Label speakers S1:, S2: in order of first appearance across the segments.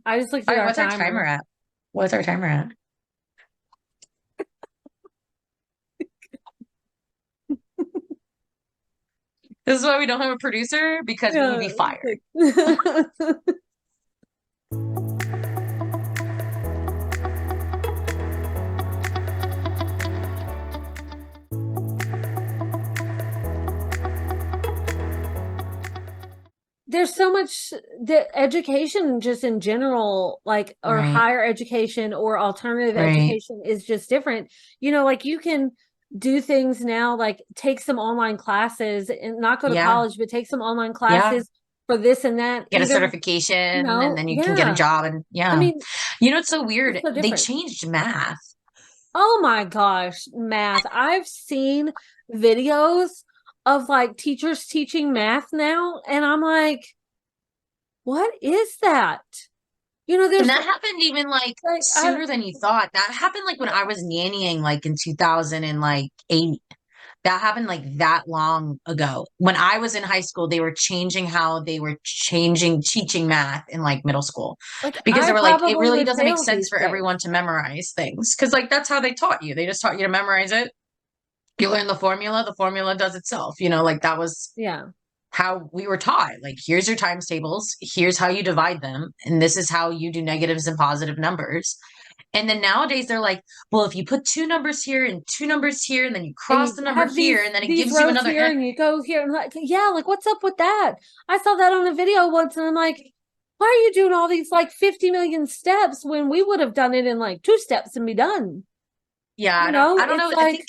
S1: I just looked
S2: All
S1: at
S2: right,
S1: our
S2: what's our timer
S1: timer.
S2: at? What's our timer at? This is why we don't have a producer because we would be
S1: Yeah.
S2: fired.
S1: There's so much that education just in general, like, or
S2: Right,
S1: higher education or alternative
S2: right.
S1: education is just different. Like you can do things now, like take some online classes and not go to
S2: Yeah,
S1: college, but take some online
S2: yeah.
S1: classes for this and that.
S2: Get a
S1: Either,
S2: certification and then you can get a
S1: yeah.
S2: job and
S1: I
S2: yeah.
S1: mean,
S2: You know, it's so
S1: it's
S2: weird.
S1: so
S2: They
S1: different.
S2: changed math.
S1: Oh my gosh, math. I've seen videos of like teachers teaching math now, and I'm what is that?
S2: And
S1: There's
S2: that happened even like
S1: like I
S2: sooner than you thought. That happened like when I was nannying like in 2008. That happened like that long ago. When I was in high school, they were changing how they were changing teaching math in like middle school because
S1: I
S2: they were like, it
S1: probably
S2: really
S1: would
S2: doesn't make
S1: fail
S2: sense
S1: these
S2: for everyone
S1: days.
S2: to memorize things. Cause like that's how they taught you. They just taught you to memorize it. You learn the formula does itself. Like that was
S1: Yeah.
S2: how we were taught. Like, here's your times tables, here's how you divide them, and this is how you do negatives and positive numbers. And then nowadays they're like, well, if you put two numbers here and two numbers here, and then you
S1: And
S2: cross
S1: you
S2: the number
S1: have
S2: here, and then it
S1: these
S2: gives you
S1: rows
S2: another.
S1: here and you go here and yeah, like what's up with that? I saw that on a video once and I'm like, why are you doing all these like 50 million steps when we would have done it in like 2 steps and be done?
S2: Yeah, I don't
S1: It's
S2: know. I
S1: like
S2: think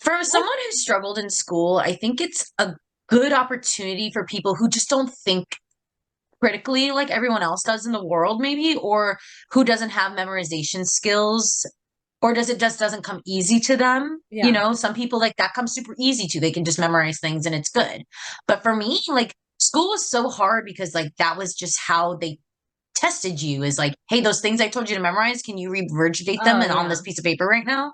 S2: for
S1: what?
S2: someone who struggled in school, I think it's a good opportunity for people who just don't think critically like everyone else does in the world, maybe, or who doesn't have memorization skills, or does it just doesn't come easy to them.
S1: Yeah.
S2: Some people like that comes super easy to, they can just memorize things and it's good. But for me, like school was so hard because like that was just how they tested you, is like, hey, those things I told you to memorize, can you regurgitate them
S1: Oh
S2: and on this
S1: yeah.
S2: piece of paper right now?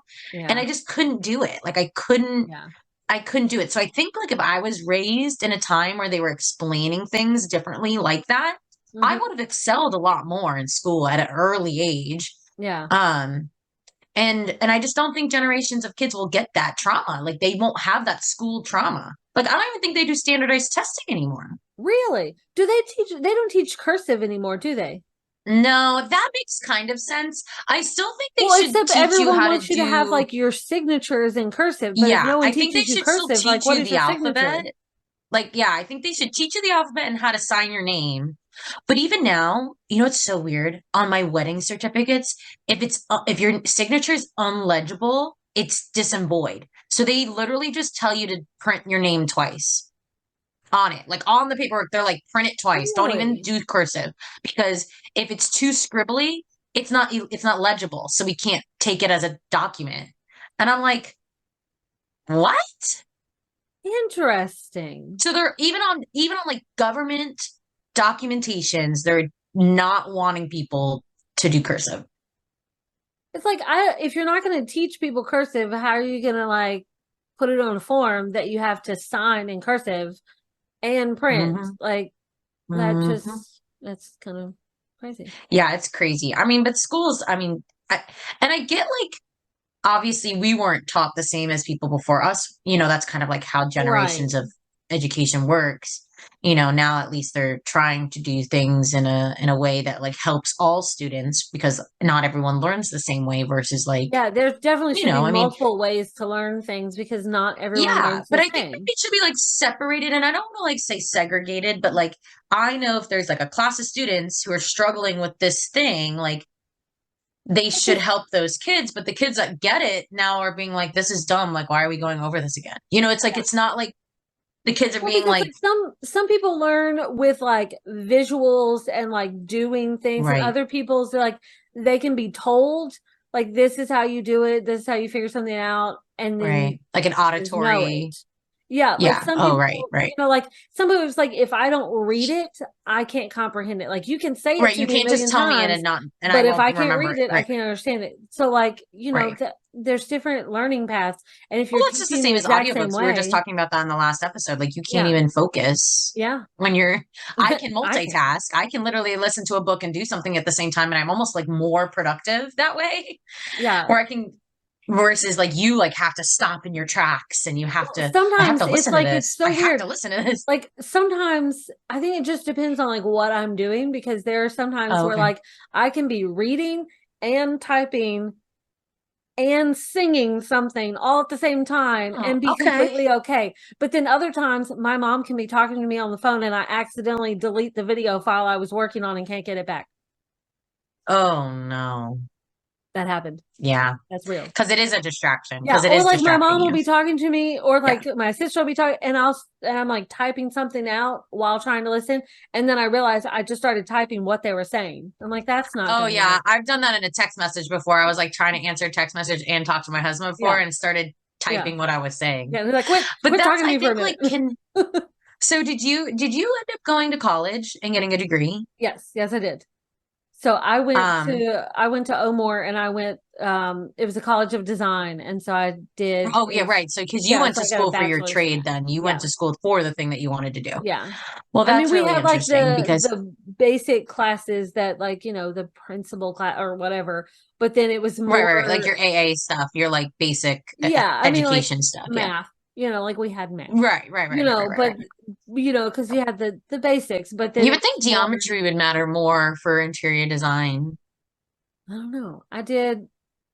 S2: And I
S1: Yeah.
S2: just couldn't do it. Like I couldn't do it. So I think like if I was raised in a time where they were explaining things differently like that, I
S1: Hmm.
S2: would have excelled a lot more in school at an early age.
S1: Yeah.
S2: Um, and I just don't think generations of kids will get that trauma. Like they won't have that school trauma. Like I don't even think they do standardized testing anymore.
S1: Really? Do they teach? They don't teach cursive anymore, do they?
S2: No, that makes kind of sense. I still think they
S1: Well,
S2: should
S1: except
S2: teach you
S1: everyone
S2: how to
S1: wants you to have
S2: do,
S1: like your signatures in cursive, but if
S2: yeah,
S1: no one
S2: I think they
S1: teaches you
S2: should still
S1: cursive, like
S2: teach
S1: what
S2: you
S1: is
S2: the
S1: your signature?
S2: alphabet. Like, yeah, I think they should teach you the alphabet and how to sign your name. But even now, it's so weird. On my wedding certificates, if your signature is unlegible, it's disembodied. So they literally just tell you to print your name twice on it. Like on the paperwork, they're like, print it twice. Don't even
S1: Really?
S2: do cursive because if it's too scribbly, it's not legible. So we can't take it as a document. And I'm like, what?
S1: Interesting.
S2: So they're even on like government documentations, they're not wanting people to do cursive.
S1: It's like if you're not going to teach people cursive, how are you going to like put it on a form that you have to sign in cursive and print?
S2: Hmm.
S1: Like
S2: Hmm.
S1: that's kind of crazy.
S2: Yeah, it's crazy. I mean, but schools, I mean, and I get like obviously we weren't taught the same as people before us. That's kind of like how
S1: Right.
S2: generations of education works. Now at least they're trying to do things in a way that like helps all students because not everyone learns the same way versus like,
S1: Yeah, there definitely should be
S2: I mean,
S1: multiple ways to learn things because not everyone
S2: yeah,
S1: learns
S2: but
S1: the
S2: I think
S1: same.
S2: it should be like separated. And I don't want to like say segregated, but like I know if there's like a class of students who are struggling with this thing, like they should
S1: Because
S2: help those kids. But the kids that get it now are being like, this is dumb. Like, why are we going over this again? It's like,
S1: yeah.
S2: it's not like the kids are
S1: Well,
S2: being
S1: because
S2: like,
S1: like some people learn with like visuals and like doing things, and
S2: right,
S1: other people's like they can be told like this is how you do it, this is how you figure something out, and then
S2: right, like an
S1: just know it.
S2: auditory.
S1: Yeah, like
S2: Yeah.
S1: some
S2: Oh,
S1: people,
S2: right, right.
S1: like some people it's like if I don't read it, I can't comprehend it. Like you can say it
S2: Right.
S1: to
S2: You
S1: me a
S2: can't just
S1: million
S2: tell me it
S1: times,
S2: and not, and I
S1: but if
S2: won't
S1: I can't
S2: remember
S1: read
S2: it.
S1: it, I
S2: Right.
S1: can't understand it. So like,
S2: Right.
S1: there's different learning paths. And if
S2: Well,
S1: you're
S2: it's just the
S1: teaching the
S2: same as
S1: exact same
S2: audiobooks. We were just
S1: way,
S2: talking about that in the last episode. Like you can't
S1: yeah,
S2: even focus
S1: yeah,
S2: when you're, I can
S1: I can.
S2: multitask. I can literally listen to a book and do something at the same time. And I'm almost like more productive that way.
S1: Yeah.
S2: Or I can, versus like you like have to stop in your tracks and you have
S1: Well,
S2: to, I have
S1: sometimes
S2: to
S1: it's
S2: listen to
S1: like it's
S2: this. I
S1: so
S2: have
S1: weird.
S2: to listen to this.
S1: Like sometimes I think it just depends on like what I'm doing because there are sometimes
S2: Oh,
S1: where
S2: okay.
S1: like I can be reading and typing and singing something all at the same time
S2: Oh,
S1: and be
S2: okay.
S1: completely okay. But then other times my mom can be talking to me on the phone and I accidentally delete the video file I was working on and can't get it back.
S2: Oh no.
S1: That happened.
S2: Yeah.
S1: That's real.
S2: Because it is a distraction.
S1: Yeah,
S2: Because it
S1: or
S2: is
S1: like my
S2: distracting
S1: mom will
S2: you.
S1: be talking to me, or
S2: Yeah.
S1: like my sister will be talking, and I'm like typing something out while trying to listen, and then I realize I just started typing what they were saying. I'm like, that's not
S2: Oh
S1: going to
S2: yeah,
S1: work.
S2: I've done that in a text message before. I was like trying to answer a text message and talk to my husband before
S1: Yeah,
S2: and started
S1: yeah,
S2: typing what I was saying.
S1: yeah. And they're like, quit,
S2: But
S1: quit
S2: that's
S1: talking to
S2: I
S1: me for a
S2: think like
S1: minute.
S2: can so did you end up going to college and getting a degree?
S1: Yes, yes, I did. So
S2: Um
S1: I went to Omore and I went it was a college of design and so I did
S2: oh
S1: it
S2: yeah,
S1: was
S2: right. So because you
S1: yeah,
S2: went
S1: so
S2: to
S1: I got a
S2: school for your
S1: bachelor's.
S2: trade then. You went
S1: Yeah.
S2: to school for the thing that you wanted to do.
S1: Yeah.
S2: Well,
S1: I mean,
S2: that's
S1: we
S2: really
S1: had like
S2: interesting because
S1: the basic classes that like, the principal class or whatever, but then it was
S2: right. Like
S1: more
S2: your AA stuff, your like basic
S1: yeah, I mean like
S2: education stuff. Yeah.
S1: math, like we had math.
S2: Right.
S1: But because you had the basics, but then
S2: You
S1: it
S2: would
S1: was
S2: think
S1: more
S2: geometry would matter more for interior design.
S1: I don't know. I did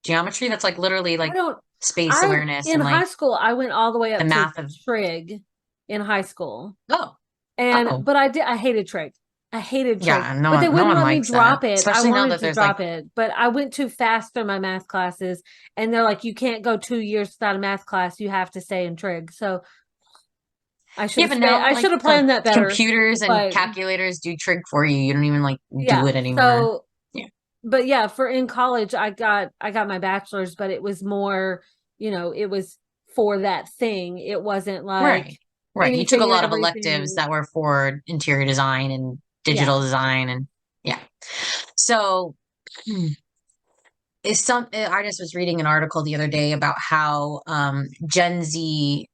S2: Geometry, that's like literally
S1: I
S2: like
S1: don't
S2: space
S1: I
S2: awareness
S1: in
S2: and
S1: high
S2: like
S1: school I went all the way
S2: the
S1: up to
S2: math of
S1: trig in high school.
S2: oh,
S1: And
S2: oh.
S1: but I hated trig. I hated trig.
S2: Yeah,
S1: But they
S2: no
S1: wouldn't
S2: one
S1: let me
S2: likes that.
S1: drop it. I
S2: Especially now
S1: wanted
S2: that
S1: to
S2: there's like
S1: drop it, but I went too fast through my math classes and they're like you can't go 2 years without a math class. You have to stay in trig. So
S2: yeah, but now
S1: I
S2: like
S1: should have planned that better.
S2: computers and
S1: But
S2: calculators do trig for you. You don't even like do
S1: yeah.
S2: it anymore.
S1: So
S2: Yeah.
S1: but yeah, for in college I got my bachelor's, but it was more, it was for that thing. It wasn't like
S2: Right. Right. You took a
S1: anything and
S2: lot of electives
S1: everything.
S2: that were for interior design and
S1: Yeah.
S2: digital design and yeah. So I just was reading an article the other day about how Gen Z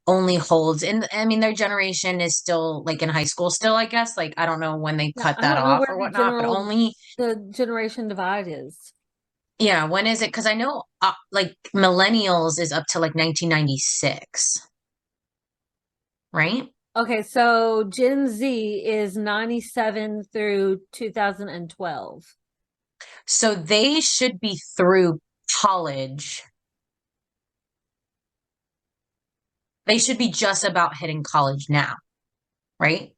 S2: only holds and I mean their generation is still like in high school still, I guess. Like I don't know when they
S1: Yeah,
S2: cut
S1: I
S2: that
S1: don't know
S2: off
S1: where
S2: or whatnot, but only
S1: the generation divide is.
S2: yeah, when is it? Because I know like millennials is up to like 1996, right?
S1: Okay, so Gen Z is 97 through 2012.
S2: So they should be through college. They should be just about hitting college now, right?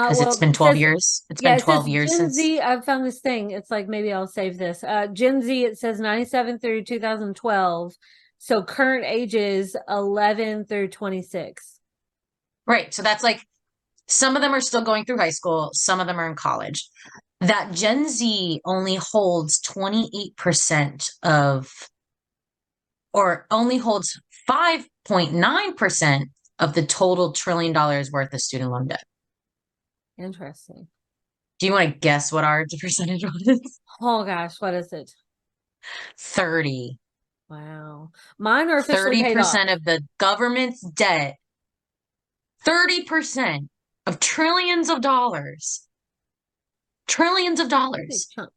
S2: Because it's
S1: Well,
S2: been
S1: it
S2: 12
S1: says
S2: years. It's
S1: yeah,
S2: been
S1: it says
S2: 12 years
S1: Gen
S2: since
S1: Z. I've found this thing. It's like maybe I'll save this. Gen Z, it says 97 through 2012. So current ages 11 through 26.
S2: right. So that's like some of them are still going through high school, some of them are in college. That Gen Z only holds 28% of, or only holds 5.9% of the total $1 trillion worth of student loan debt.
S1: Interesting.
S2: Do you want to guess what our percentage was?
S1: Oh gosh, what is it?
S2: 30.
S1: Wow. Mine are officially paid off.
S2: 30% of the government's debt, 30% of trillions of dollars, trillions of
S1: Big
S2: dollars.
S1: chunk.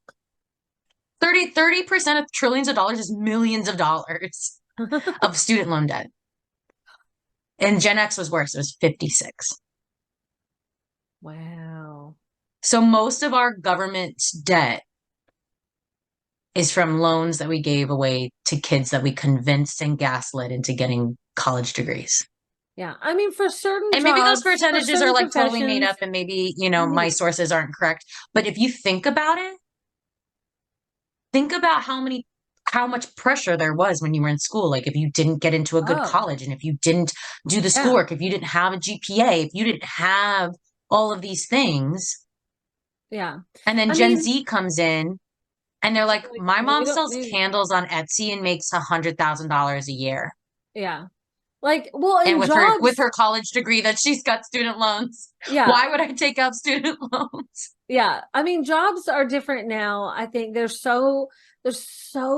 S2: 30% of trillions of dollars is millions of dollars of student loan debt. And Gen X was worse. It was 56.
S1: Wow.
S2: So most of our government's debt is from loans that we gave away to kids that we convinced and gaslit into getting college degrees.
S1: Yeah. I mean, for certain
S2: And maybe those
S1: jobs, for
S2: percentages are
S1: certain
S2: like totally made up
S1: professions,
S2: and maybe, my
S1: maybe.
S2: sources aren't correct. But if you think about it, think about how much pressure there was when you were in school. Like if you didn't get into a good
S1: Oh,
S2: college and if you didn't do the
S1: yeah.
S2: schoolwork, if you didn't have a GPA, if you didn't have all of these things,
S1: Yeah.
S2: and then
S1: I
S2: Gen
S1: mean,
S2: Z comes in and they're like,
S1: like,
S2: my
S1: we
S2: mom
S1: don't
S2: sells
S1: need,
S2: candles on Etsy and makes $100,000 a year.
S1: Yeah. Like, well,
S2: And
S1: in
S2: with
S1: jobs,
S2: her college degree that she's got student loans.
S1: yeah.
S2: Why would I take out student loans?
S1: Yeah. I mean, jobs are different now. I think there's so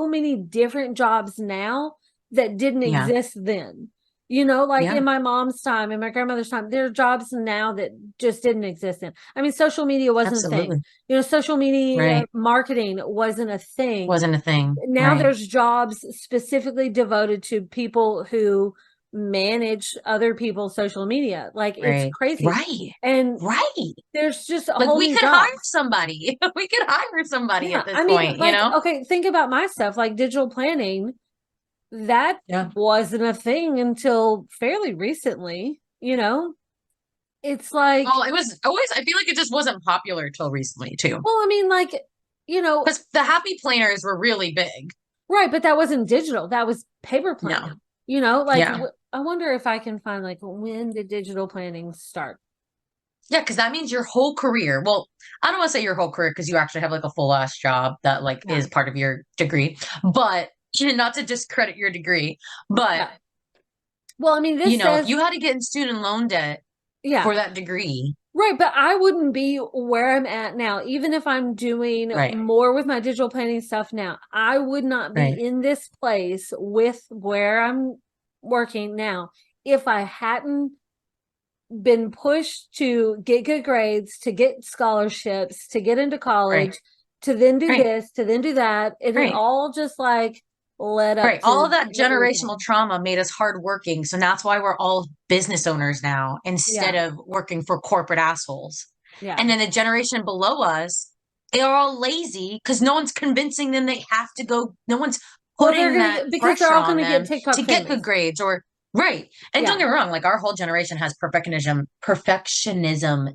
S1: many different jobs now that didn't
S2: Yeah.
S1: exist then. You know, like in
S2: Yeah.
S1: my mom's time and my grandmother's time, there are jobs now that just didn't exist then. I mean, social media wasn't a thing.
S2: Absolutely.
S1: You know, social media
S2: Right.
S1: marketing wasn't a thing.
S2: Wasn't a thing.
S1: Now
S2: Right.
S1: there's jobs specifically devoted to people who manage other people's social media. Like it's
S2: Right.
S1: crazy.
S2: Right.
S1: And
S2: Right.
S1: there's just a
S2: Like
S1: whole
S2: we
S1: new
S2: could hire
S1: jobs.
S2: somebody. We could hire somebody
S1: Yeah.
S2: at this
S1: I mean,
S2: point, you
S1: like,
S2: know?
S1: okay, think about my stuff, like digital planning. That
S2: Yeah.
S1: wasn't a thing until fairly recently, you know? It's like,
S2: Well, it was always, I feel like it just wasn't popular till recently too.
S1: well, I mean, like, you know,
S2: Because the happy planners were really big.
S1: right, but that wasn't digital. That was paper
S2: No.
S1: planning. You know, like
S2: Yeah.
S1: I wonder if I can find like when did digital planning start?
S2: Yeah, because that means your whole career. Well, I don't want to say your whole career because you actually have like a full ass job that like
S1: Yeah.
S2: is part of your degree. But not to discredit your degree, but
S1: Yeah. Well, I mean, this says,
S2: you had to get in student loan debt
S1: yeah,
S2: for that degree.
S1: right. But I wouldn't be where I'm at now, even if I'm doing
S2: Right.
S1: more with my digital planning stuff now. I would not be
S2: Right.
S1: in this place with where I'm working now if I hadn't been pushed to get good grades, to get scholarships, to get into
S2: Right.
S1: college, to then do
S2: Right.
S1: this, to then do that. And it
S2: Right.
S1: all just like led up
S2: Right. All
S1: to
S2: of that
S1: where we
S2: generational
S1: are.
S2: trauma made us hardworking. So that's why we're all business owners now instead
S1: Yeah.
S2: of working for corporate assholes.
S1: Yeah.
S2: And then the generation below us, they're all lazy because no one's convincing them they have to go, no one's
S1: Well, they're
S2: putting
S1: gonna
S2: that
S1: get because they're
S2: pressure
S1: all
S2: on
S1: gonna get
S2: them
S1: TikTok
S2: to get
S1: famous.
S2: good grades or right. And don't
S1: Yeah.
S2: get me wrong, like our whole generation has perfectionism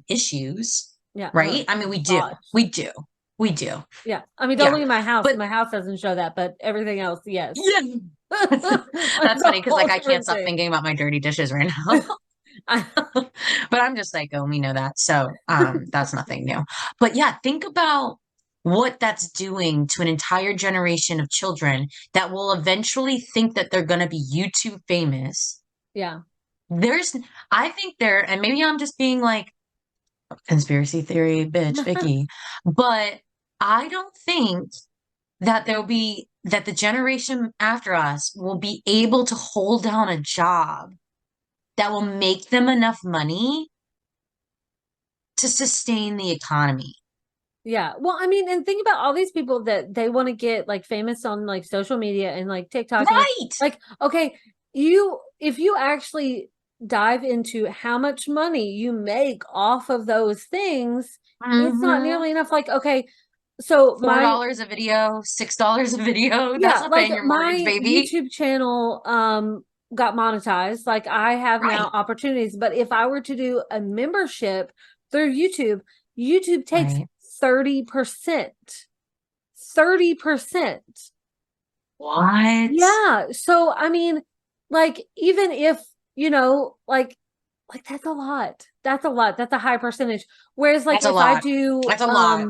S2: issues,
S1: Yeah. Oh
S2: right? I mean, we do.
S1: gosh.
S2: We do. We do.
S1: Yeah. I mean, don't
S2: Yeah.
S1: look at my house.
S2: But
S1: My house doesn't show that, but everything else, yes.
S2: yeah.
S1: That's
S2: That's
S1: a
S2: funny because
S1: whole
S2: like I can't
S1: different
S2: stop
S1: thing.
S2: thinking about my dirty dishes right now.
S1: I,
S2: But I'm just psycho, we know that. So that's nothing new. But yeah, think about what that's doing to an entire generation of children that will eventually think that they're gonna be YouTube famous.
S1: yeah.
S2: There's I think there, and maybe I'm just being like conspiracy theory bitch, Vicky, but I don't think that there'll be that the generation after us will be able to hold down a job that will make them enough money to sustain the economy.
S1: Yeah. Well, I mean, and think about all these people that they want to get like famous on like social media and like TikTok and
S2: Right.
S1: like, okay, you if you actually dive into how much money you make off of those things, it's not
S2: Mm-hmm.
S1: nearly enough. Like, okay, so my
S2: $4 a video, $6 a video. That's
S1: yeah,
S2: not
S1: like
S2: paying your mortgage,
S1: my
S2: baby.
S1: YouTube channel got monetized. Like I have now
S2: Right.
S1: opportunities, but if I were to do a membership through YouTube, YouTube takes
S2: Right.
S1: 30%. 30%.
S2: What?
S1: Yeah. So I mean, like even if, you know, like that's a lot. That's a lot. That's a high percentage. Whereas like
S2: That's a
S1: if I
S2: lot.
S1: do
S2: That's a lot.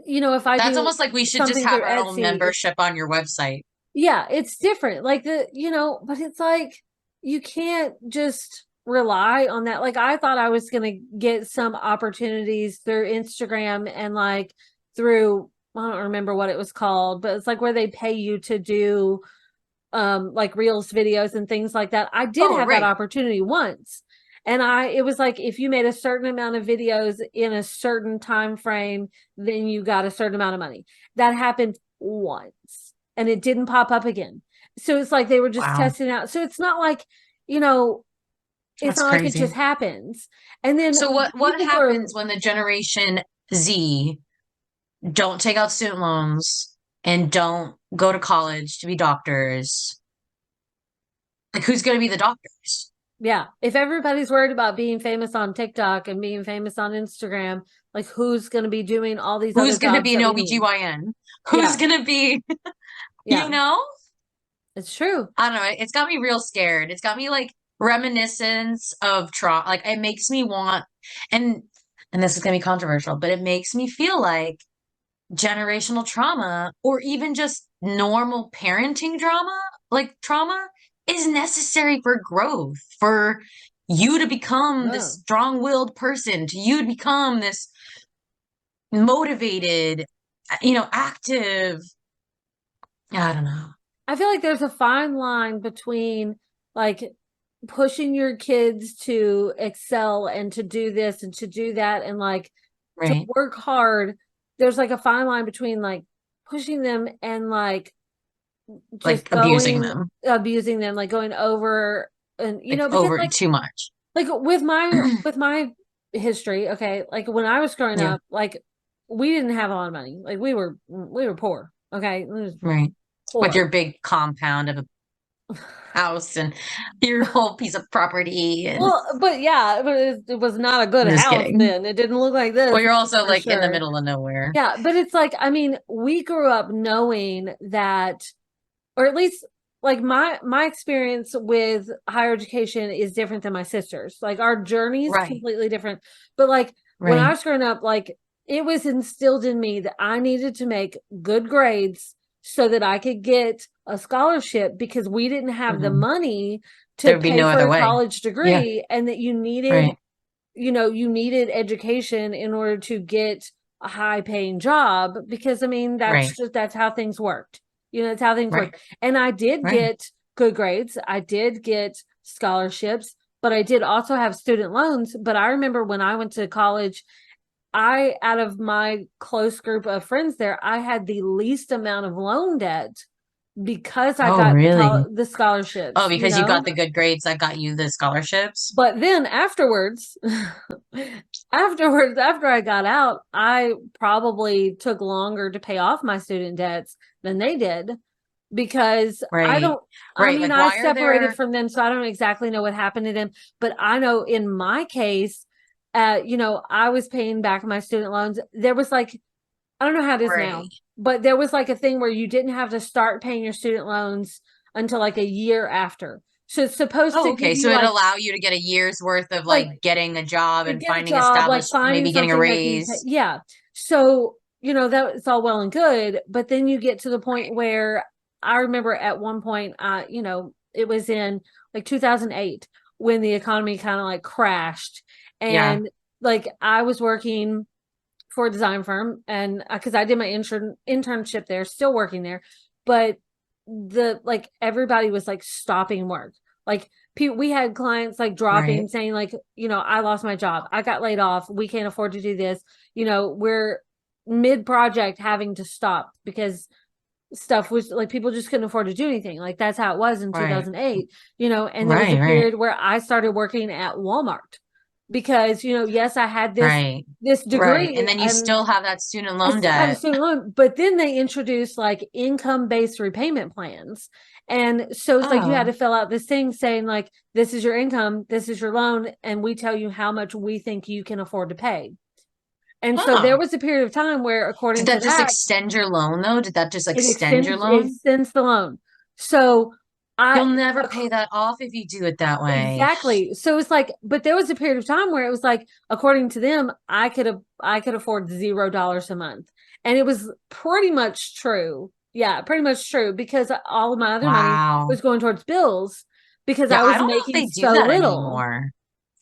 S1: you know, if I
S2: That's
S1: do
S2: almost like we should just
S1: something
S2: have
S1: through
S2: our own
S1: Etsy, it's
S2: membership on your website.
S1: yeah, it's different. Like the, you know, but it's like you can't just rely on that. Like I thought I was gonna get some opportunities through Instagram and like through I don't remember what it was called, but it's like where they pay you to do like reels videos and things like that. I did
S2: Oh,
S1: have that
S2: right.
S1: opportunity once. And it was like if you made a certain amount of videos in a certain time frame, then you got a certain amount of money. That happened once and it didn't pop up again. So it's like they were just
S2: Wow.
S1: testing out. So it's not like, you know, it's
S2: That's
S1: not like it just
S2: crazy.
S1: happens. And then
S2: So what
S1: people are
S2: happens when the Generation Z don't take out student loans and don't go to college to be doctors? Like who's going to be the doctors?
S1: yeah, if everybody's worried about being famous on TikTok and being famous on Instagram, like who's going to be doing all these other
S2: Who's going to
S1: jobs
S2: be an
S1: that we need?
S2: OBGYN? Who's
S1: Yeah,
S2: going to be, you
S1: yeah,
S2: know?
S1: it's true.
S2: I don't know. It's got me real scared. It's got me like reminiscence of trauma. Like it makes me want, and this is going to be controversial, but it makes me feel like generational trauma or even just normal parenting drama, like trauma is necessary for growth, for you to become this
S1: Oh.
S2: strong-willed person, to you to become this motivated, active. I don't know.
S1: I feel like there's a fine line between like pushing your kids to excel and to do this and to do that and like to
S2: Right.
S1: work hard. There's like a fine line between like pushing them and like
S2: Like
S1: just
S2: abusing
S1: going
S2: them,
S1: abusing them, like going over and
S2: like
S1: because
S2: over too much.
S1: like with my history, okay, like when I was growing
S2: Yeah.
S1: up, like we didn't have a lot of money. Like we were poor. Okay. We was
S2: Right. With
S1: poor.
S2: your big compound of a house and your whole piece of property and
S1: Well, but yeah, it was not a good
S2: I'm just
S1: house
S2: kidding.
S1: then. It didn't look like
S2: Well,
S1: this
S2: you're also
S1: for
S2: like in the
S1: sure.
S2: middle of nowhere.
S1: Yeah, but it's like, I mean, we grew up knowing that, or at least like my experience with higher education is different than my sister's. Like our journey is
S2: Right.
S1: completely different. But like when I
S2: Right.
S1: was growing up, like it was instilled in me that I needed to make good grades so that I could get a scholarship because we didn't have the
S2: Hmm.
S1: money to
S2: There'd be
S1: pay
S2: no
S1: for
S2: other
S1: a
S2: way.
S1: college
S2: Yeah.
S1: degree and that
S2: Right.
S1: you needed education in order to get a high paying job because I mean
S2: Right.
S1: that's how things worked. That's how things
S2: Right.
S1: work. And I did
S2: Right.
S1: get good grades. I did get scholarships, but I did also have student loans. But I remember when I went to college, I out of my close group of friends there, I had the least amount of loan debt because I
S2: Oh,
S1: got
S2: really?
S1: the
S2: Oh,
S1: scholarships,
S2: because you got the good grades that got you the scholarships?
S1: But then afterwards, after I got out, I probably took longer to pay off my student debts than they did because
S2: Right.
S1: I
S2: Right.
S1: mean,
S2: Like,
S1: I
S2: why are
S1: separated
S2: there,
S1: from them, so I don't exactly know what happened to them. But I know in my case, I was paying back my student loans. There was like, I don't know how it is
S2: right.
S1: now, but there was like a thing where you didn't have to start paying your student loans until like a year after. So it's supposed
S2: Oh,
S1: to give
S2: okay.
S1: you
S2: So it allow you to get a year's worth of like
S1: like
S2: getting a job
S1: to
S2: and
S1: get a
S2: finding
S1: job, like
S2: established,
S1: finding
S2: maybe getting a
S1: something that can pay.
S2: raise.
S1: Yeah. So, that it's all well and good, but then you get to the point where I remember at one point, it was in like 2008 when the economy kind of like crashed.
S2: Yeah.
S1: And like I was working for a design firm and because I did my internship there, still working there, but like everybody was like stopping work. Like we had clients like
S2: Right.
S1: dropping saying like, I lost my job, I got laid off, we can't afford to do this. We're mid project having to stop because stuff was like people just couldn't afford to do anything. Like that's how it was in
S2: Right.
S1: 2008, and there was a
S2: Right. Right.
S1: period where I started working at Walmart because, yes, I had
S2: Right.
S1: this
S2: Right. And
S1: degree
S2: then you
S1: and
S2: still have that student
S1: I
S2: loan
S1: still had a
S2: debt.
S1: student loan, but then they introduced like income-based repayment plans. And so it's like you had
S2: Oh.
S1: to fill out this thing saying like this is your income, this is your loan, and we tell you how much we think you can afford to pay. And so there
S2: Oh.
S1: was a period of time where
S2: Did
S1: according to
S2: that just
S1: that,
S2: extend your loan though? Did that just
S1: it
S2: extend your
S1: extends
S2: loan?
S1: the loan. So
S2: You'll
S1: I
S2: never pay that off if you do it that way.
S1: exactly. So it's like, but there was a period of time where it was like, according to them, I could afford $0 a month. And it was pretty much true. Yeah, pretty much true because all of my other money
S2: Wow.
S1: was going towards bills because
S2: Yeah,
S1: I
S2: I
S1: was
S2: don't know if
S1: making
S2: they do
S1: so
S2: that
S1: little.
S2: anymore.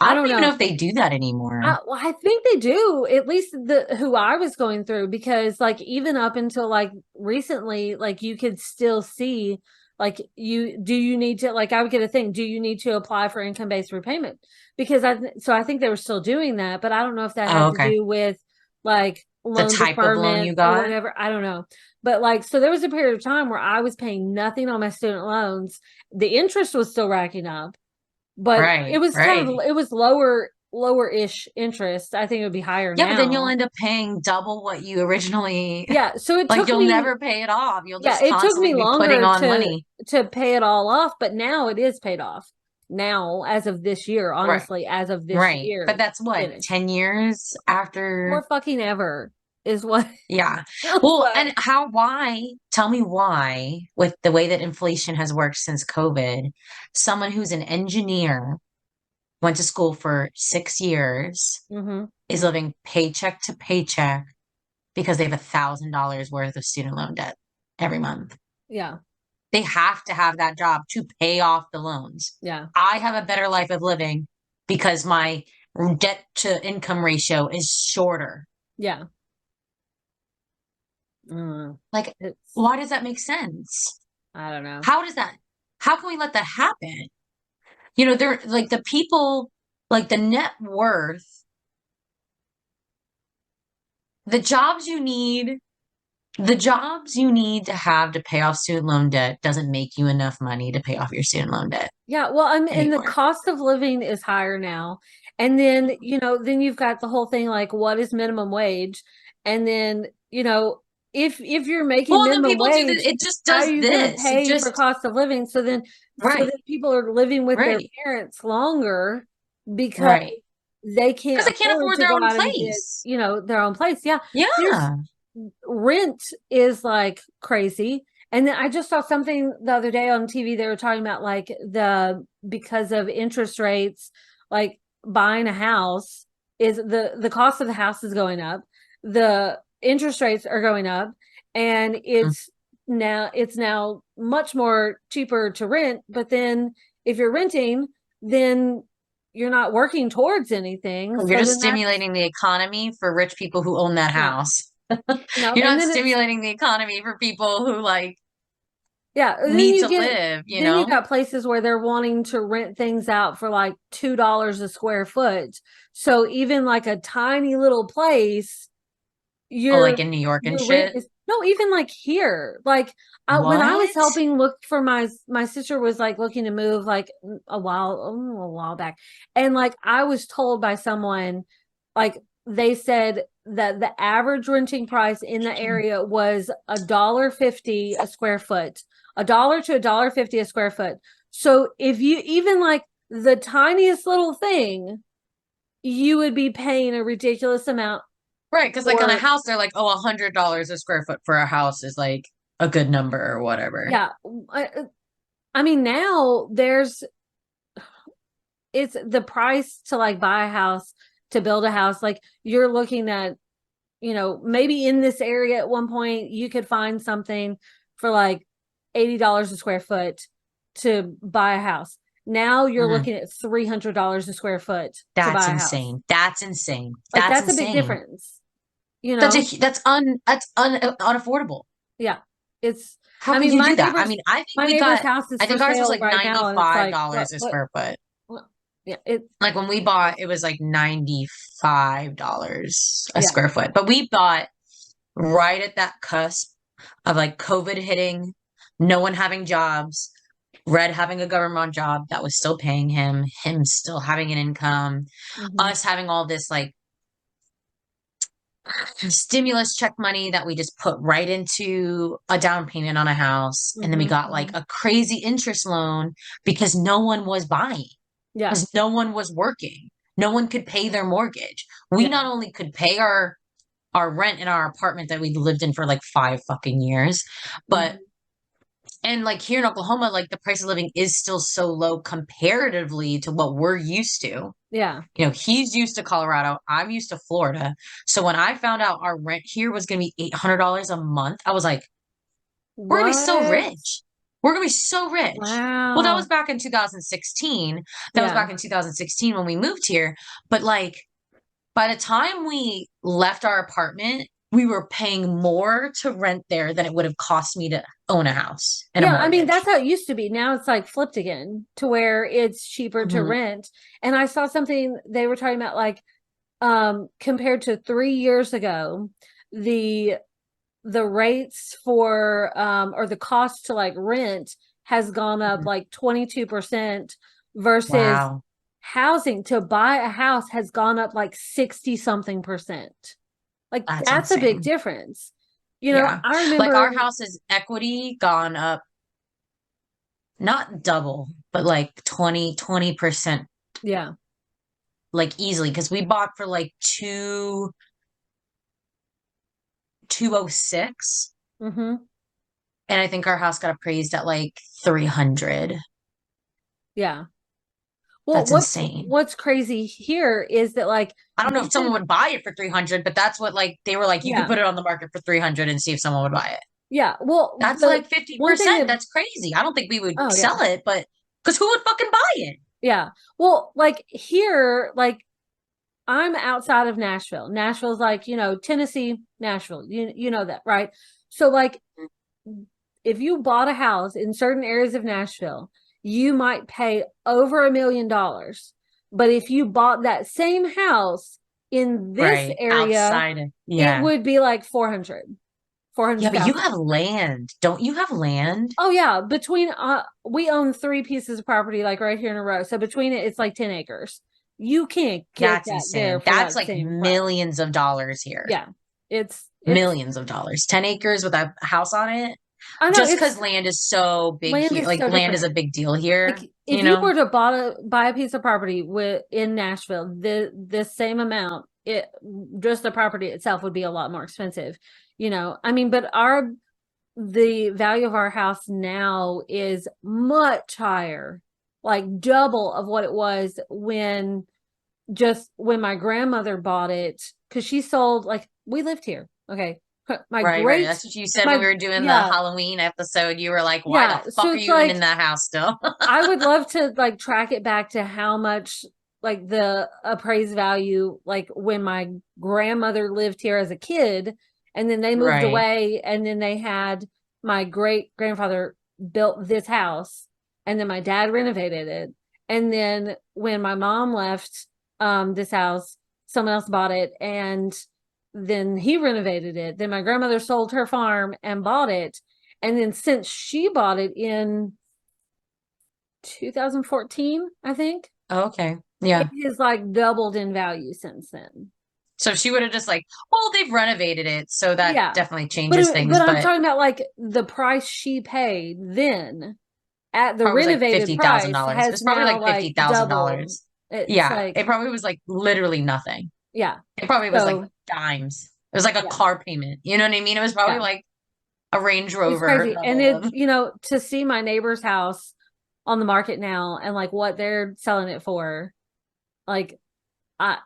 S2: I
S1: I
S2: don't
S1: don't
S2: even know
S1: know.
S2: if they do that anymore.
S1: Well, I think they do, at least who I was going through, because like even up until like recently, like you could still see like you need to like I would get a thing, do you need to apply for income-based repayment? Because I think they were still doing that, but I don't know if that
S2: Oh,
S1: had to
S2: okay.
S1: do with like
S2: The
S1: loan
S2: type of loan
S1: deferment
S2: you
S1: or
S2: got?
S1: whatever. I don't know. But like so there was a period of time where I was paying nothing on my student loans. The interest was still racking up, but it
S2: Right,
S1: was
S2: right.
S1: it was lower-ish interest. I think it would be higher
S2: Yeah, but then you'll
S1: now.
S2: end up paying double what you originally,
S1: Yeah, so it
S2: like
S1: took
S2: you'll
S1: me
S2: never pay it off. You'll
S1: yeah,
S2: just
S1: it took
S2: constantly
S1: me
S2: be putting
S1: longer
S2: on money.
S1: to pay it all off, but now it is paid off. Now, as of this year,
S2: Right,
S1: honestly, as of this
S2: right. But
S1: year,
S2: that's what,
S1: finished.
S2: 10 years after?
S1: More fucking ever is what
S2: Yeah.
S1: feels
S2: Well, and
S1: like.
S2: tell me why, with the way that inflation has worked since COVID, someone who's an engineer, went to school for 6 years,
S1: Hmm.
S2: is living paycheck to paycheck because they have $1,000 worth of student loan debt every month.
S1: Yeah.
S2: They have to have that job to pay off the loans.
S1: Yeah.
S2: I have a better life of living because my debt to income ratio is shorter.
S1: Yeah. Mm,
S2: Like,
S1: it's,
S2: why does that make sense?
S1: I don't know.
S2: How does that, how can we let that happen? They're like the people, like the net worth, the jobs you need, the jobs you need to have to pay off student loan debt doesn't make you enough money to pay off your student loan debt
S1: Yeah, well, and the
S2: anymore.
S1: cost of living is higher now. And then, then you've got the whole thing like what is minimum wage? And then, if you're making
S2: Well, then
S1: minimum
S2: people do
S1: wage,
S2: this. It just
S1: how are
S2: does
S1: you going to
S2: this. It
S1: pay for
S2: just,
S1: cost of living? So then
S2: right,
S1: people are living with their
S2: right,
S1: parents longer because
S2: right.
S1: they
S2: Because
S1: can't
S2: they can't
S1: afford
S2: afford
S1: to
S2: their
S1: go
S2: own
S1: out and get,
S2: place.
S1: their own place. Yeah. There's
S2: Yeah.
S1: rent is like crazy. And then I just saw something the other day on TV. They were talking about like because of interest rates, like buying a house is the cost of the house is going up. The interest rates are going up, and it's now much more cheaper to rent. But then if you're renting, then you're not working towards anything.
S2: You're
S1: So
S2: just
S1: then that's
S2: stimulating the economy for rich people who own that
S1: yeah,
S2: house. You're
S1: and
S2: not
S1: then it's
S2: stimulating the economy for people who like
S1: yeah,
S2: need to live, you
S1: then you
S2: know?
S1: got places where they're wanting to rent things out for like $2 a square foot. So even like a tiny little place,
S2: Oh, like
S1: your
S2: in New York and
S1: your rent
S2: shit.
S1: is no, even like here. Like when I was
S2: What?
S1: helping look for my sister was like looking to move like a while back. And like I was told by someone, like they said that the average renting price in the area was $1.50 a square foot, $1 to $1.50 a square foot. So if you even like the tiniest little thing, you would be paying a ridiculous amount
S2: Right, because like on a
S1: for
S2: house, they're like, oh, $100 a square foot for a house is like a good number or whatever.
S1: yeah. I mean now it's the price to like buy a house, to build a house, like you're looking at, maybe in this area at one point you could find something for like $80 a square foot to buy a house. Now you're
S2: Mhm.
S1: looking at $300 a square foot to
S2: That's
S1: buy a house.
S2: insane. That's insane.
S1: Like
S2: That's
S1: that's a big
S2: insane.
S1: difference, you know?
S2: Unaffordable.
S1: Yeah. It's
S2: How
S1: I
S2: could
S1: mean
S2: you do that? I mean,
S1: my neighbor's house is
S2: I
S1: for
S2: think ours was
S1: sale
S2: like
S1: right now and it's like
S2: $95 a square foot.
S1: what yeah, it
S2: Like when we bought, it was like $95 a
S1: yeah.
S2: square foot. But we bought right at that cusp of like COVID hitting, no one having jobs, Red having a government job that was still paying him still having an income,
S1: Mhm.
S2: us having all this like stimulus check money that we just put right into a down payment on a house. And then we
S1: Mhm.
S2: got like
S1: Mhm.
S2: a crazy interest loan because no one was buying,
S1: Yeah.
S2: because no one was working. No one could pay their mortgage. We
S1: Yeah.
S2: not only could pay our rent in our apartment that we lived in for like 5 fucking years, but
S1: Mhm.
S2: and like here in Oklahoma, like the price of living is still so low comparatively to what we're used to.
S1: Yeah.
S2: He's used to Colorado. I'm used to Florida. So when I found out our rent here was going to be $800 a month, I was like, we're going to be so
S1: What?
S2: rich. We're going to be so rich. Well, that was
S1: Wow.
S2: back in 2016. That was
S1: Yeah.
S2: back in 2016 when we moved here. But like by the time we left our apartment, we were paying more to rent there than it would have cost me to own a house and a
S1: Yeah, I mean that's
S2: mortgage.
S1: how it used to be. Now it's like flipped again to where it's cheaper to
S2: Mhm.
S1: rent. And I saw something they were talking about like compared to 3 years ago, the the rates for or the cost to like rent has gone up
S2: Mhm.
S1: like 22% versus
S2: Wow.
S1: housing to buy a house has gone up like 60 something percent. Like
S2: That's
S1: that's a big
S2: insane.
S1: difference.
S2: Yeah.
S1: I
S2: Like
S1: remember
S2: our house's equity gone up, not double, but like 20%,
S1: yeah.
S2: like easily. Because we bought for like 206.
S1: Mhm.
S2: And I think our house got appraised at like 300.
S1: Yeah. Well,
S2: That's
S1: what's
S2: insane.
S1: what's crazy here is that like
S2: I don't know
S1: they
S2: if someone
S1: said
S2: would buy it for 300, but that's what like they were like, you could
S1: yeah.
S2: put it on the market for 300 and see if someone would buy it.
S1: Yeah. Well,
S2: That's
S1: the
S2: like
S1: one thing
S2: 50%.
S1: that,
S2: That's crazy. I don't think we would
S1: oh yeah.
S2: sell it, but because who would fucking buy it?
S1: Yeah. Well, like here, like I'm outside of Nashville. Nashville's like, Tennessee, Nashville. You know that, right? So like if you bought a house in certain areas of Nashville, you might pay over $1 million. But if you bought that same house in this
S2: Right.
S1: area,
S2: Outside of,
S1: it
S2: yeah.
S1: would be like 400,
S2: Yeah, but you
S1: 400,000.
S2: have land. Don't you have land?
S1: Oh yeah, between we own three pieces of property like right here in a row. So between it it's like 10 acres. You can't get
S2: That's
S1: that there
S2: insane.
S1: for
S2: That's
S1: that
S2: like
S1: same price.
S2: millions of dollars here.
S1: Yeah. It's
S2: Millions of dollars. 10 acres with a house on it.
S1: I know
S2: Just
S1: it's
S2: because land is so big
S1: land
S2: here.
S1: is
S2: Like
S1: so
S2: land is a
S1: different.
S2: big deal here,
S1: Like if
S2: you
S1: you
S2: know?
S1: were to buy a piece of property in Nashville, the same amount, it just the property itself would be a lot more expensive. I mean, but our the value of our house now is much higher, like double of what it was when my grandmother bought it, because she sold, like, we lived here. Okay. My
S2: Right, right.
S1: great
S2: That's what you said when
S1: my
S2: we were doing the
S1: Yeah,
S2: Halloween episode. You were like, why the
S1: yeah.
S2: fuck
S1: So
S2: are
S1: it's
S2: you even in
S1: like
S2: that house still?
S1: I would love to like track it back to how much, like, the appraised value, like when my grandmother lived here as a kid, and then they moved
S2: Right.
S1: away, and then they had my great grandfather built this house, and then my dad renovated it, and then when my mom left this house, someone else bought it, and then he renovated it. Then my grandmother sold her farm and bought it, and then since she bought it in 2014, I think.
S2: Oh, okay.
S1: It
S2: Yeah.
S1: has like doubled in value since then.
S2: So she would have just like, well, they've renovated it, so that
S1: Yeah.
S2: definitely
S1: But
S2: changes things,
S1: I'm
S2: but
S1: talking about like the price she paid then at the
S2: probably was like
S1: renovated
S2: fifty thousand
S1: price
S2: dollars. It
S1: has
S2: was probably
S1: now
S2: like
S1: like
S2: fifty thousand
S1: doubled.
S2: dollars.
S1: It's
S2: Yeah.
S1: like,
S2: It probably was like literally nothing.
S1: yeah.
S2: It probably was like
S1: So,
S2: dimes. It was like a
S1: yeah.
S2: car payment. You know what I mean? It was probably
S1: Yeah.
S2: like a Range
S1: It's
S2: Rover
S1: crazy. And
S2: level
S1: it,
S2: of
S1: to see my neighbor's house on the market now and like what they're selling it for, like, I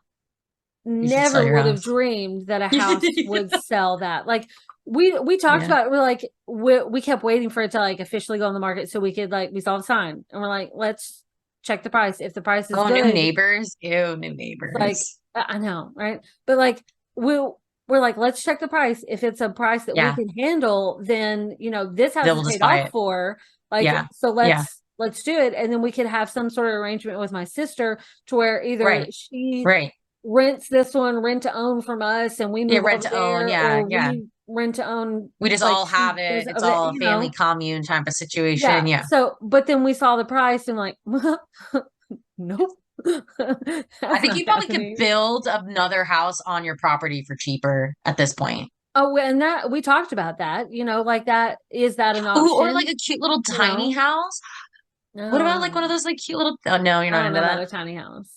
S2: you should sell
S1: never
S2: your
S1: would have
S2: house.
S1: dreamed that a house would sell that. Like we talked
S2: Yeah.
S1: about it, we're like we kept waiting for it to like officially go on the market so we could, like, we saw the sign and we're like, let's check the price. If the price is
S2: Oh, new
S1: good,
S2: neighbors. Ew, new
S1: like,
S2: neighbors.
S1: I know, right? But like we're like, let's check the price. If it's a price that we
S2: Yeah.
S1: can handle, then this house
S2: They'll
S1: is
S2: just
S1: paid
S2: buy
S1: off
S2: it.
S1: for. Like,
S2: Yeah.
S1: so
S2: Yeah.
S1: let's do it. And then we could have some sort of arrangement with my sister to where either
S2: Right.
S1: she
S2: Right.
S1: rents this one rent to own from us and we
S2: Yeah.
S1: move
S2: Rent
S1: over
S2: to own.
S1: there,
S2: Yeah.
S1: or
S2: Yeah.
S1: we rent to own,
S2: We just
S1: like
S2: all
S1: she
S2: have
S1: does
S2: it.
S1: it
S2: It's
S1: over there,
S2: all a family commune type of situation.
S1: yeah.
S2: Yeah.
S1: So but then we saw the price and like, nope.
S2: I
S1: That's
S2: think
S1: not
S2: you probably could
S1: happening.
S2: build another house on your property for cheaper at this point.
S1: Oh, and that we talked about that, like, that is that an
S2: Ooh, or like
S1: option,
S2: a cute little
S1: you
S2: tiny
S1: know?
S2: house. What
S1: No, I
S2: about
S1: don't
S2: like one of
S1: know.
S2: those like cute little, oh no, you're
S1: I
S2: not
S1: don't know
S2: into
S1: about
S2: that.
S1: a tiny house.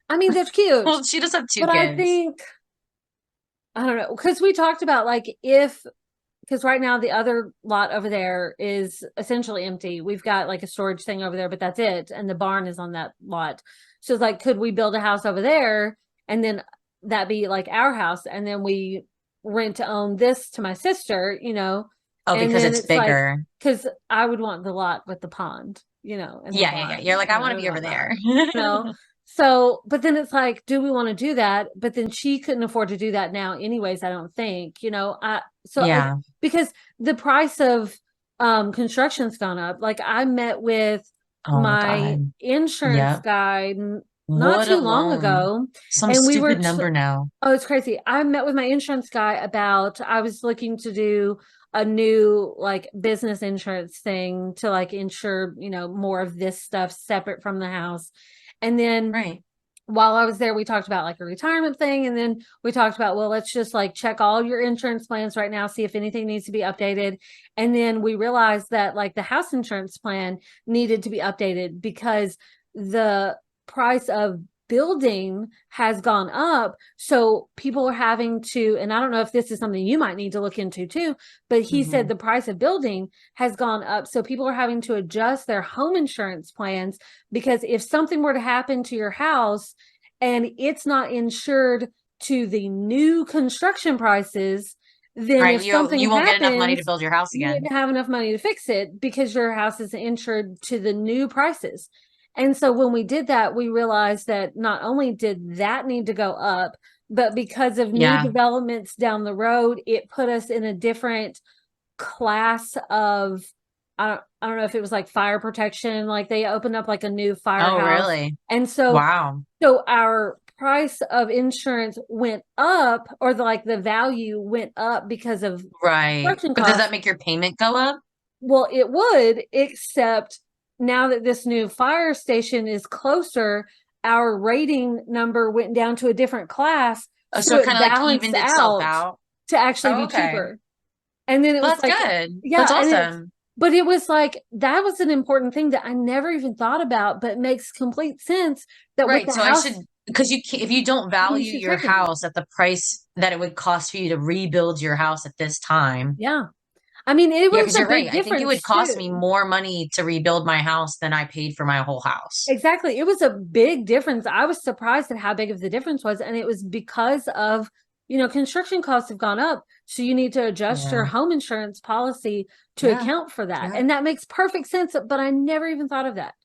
S1: I mean, they're cute,
S2: Well, she does have two
S1: but I
S2: kids.
S1: think, I don't know, because we talked about like if because right now the other lot over there is essentially empty. We've got like a storage thing over there, but that's it. And the barn is on that lot. So it's like, could we build a house over there and then that be like our house? And then we rent to own this to my sister,
S2: Oh,
S1: and
S2: because
S1: then
S2: it's
S1: it's like,
S2: bigger.
S1: because I would want the lot with the pond, and the
S2: Yeah, yeah, yeah.
S1: barn.
S2: You're like, I
S1: I
S2: want to
S1: would
S2: be over
S1: want that.
S2: there.
S1: You know, so, but then it's like, do we want to do that? But then she couldn't afford to do that now, anyways, I don't think,
S2: Yeah.
S1: because the price of construction's gone up. Like I met with
S2: Oh my
S1: my
S2: God.
S1: insurance
S2: Yep.
S1: guy not
S2: What
S1: too
S2: a
S1: long
S2: loan.
S1: ago,
S2: Some
S1: and we
S2: stupid
S1: were
S2: number now.
S1: oh, it's crazy. I met with my insurance guy about I was looking to do a new like business insurance thing to like insure, more of this stuff separate from the house. And then
S2: Right.
S1: while I was there, we talked about like a retirement thing. And then we talked about, well, let's just like check all your insurance plans right now, see if anything needs to be updated. And then we realized that like the house insurance plan needed to be updated because the price of building has gone up. So people are having to, and I don't know if this is something you might need to look into too, but he said
S2: Hmm.
S1: the price of building has gone up. So people are having to adjust their home insurance plans because if something were to happen to your house and it's not insured to the new construction prices, then
S2: Right.
S1: if something
S2: You won't get enough money to
S1: happens,
S2: build your house
S1: you
S2: again.
S1: wouldn't have enough money to fix it because your house is insured to the new prices. And so when we did that, we realized that not only did that need to go up, but because of new
S2: Yeah.
S1: developments down the road, it put us in a different class of I don't know if it was like fire protection, like they opened up like a new
S2: Oh,
S1: firehouse.
S2: really?
S1: And so
S2: Wow.
S1: our price of insurance went up, or like the value went up because of
S2: Right.
S1: construction
S2: But does that
S1: costs.
S2: make your payment go up?
S1: Well, it would, except now that this new fire station is closer, our rating number went down to a different class.
S2: Oh,
S1: So
S2: so it
S1: it
S2: kind of like
S1: balanced
S2: evened itself
S1: out
S2: out.
S1: to actually
S2: Oh,
S1: be
S2: okay.
S1: cheaper. And then it
S2: Well,
S1: was
S2: that's
S1: like,
S2: good. That's
S1: yeah, and it's,
S2: awesome.
S1: but it was like, that was an important thing that I never even thought about, but makes complete sense that with
S2: Right.
S1: the
S2: So I should,
S1: house,
S2: because you can, if you don't
S1: you
S2: value
S1: should
S2: your
S1: check into it.
S2: house at the price that it would cost for you to rebuild your house at this time.
S1: Yeah. I mean, it
S2: Yeah,
S1: was
S2: because
S1: a
S2: you're right.
S1: big
S2: I think it would
S1: difference
S2: cost me
S1: too.
S2: more money to rebuild my house than I paid for my whole house.
S1: Exactly. It was a big difference. I was surprised at how big of the difference was. And it was because of, construction costs have gone up. So you need to adjust your
S2: Yeah.
S1: home insurance policy to
S2: Yeah.
S1: account for that.
S2: Yeah.
S1: And that makes perfect sense. But I never even thought of that.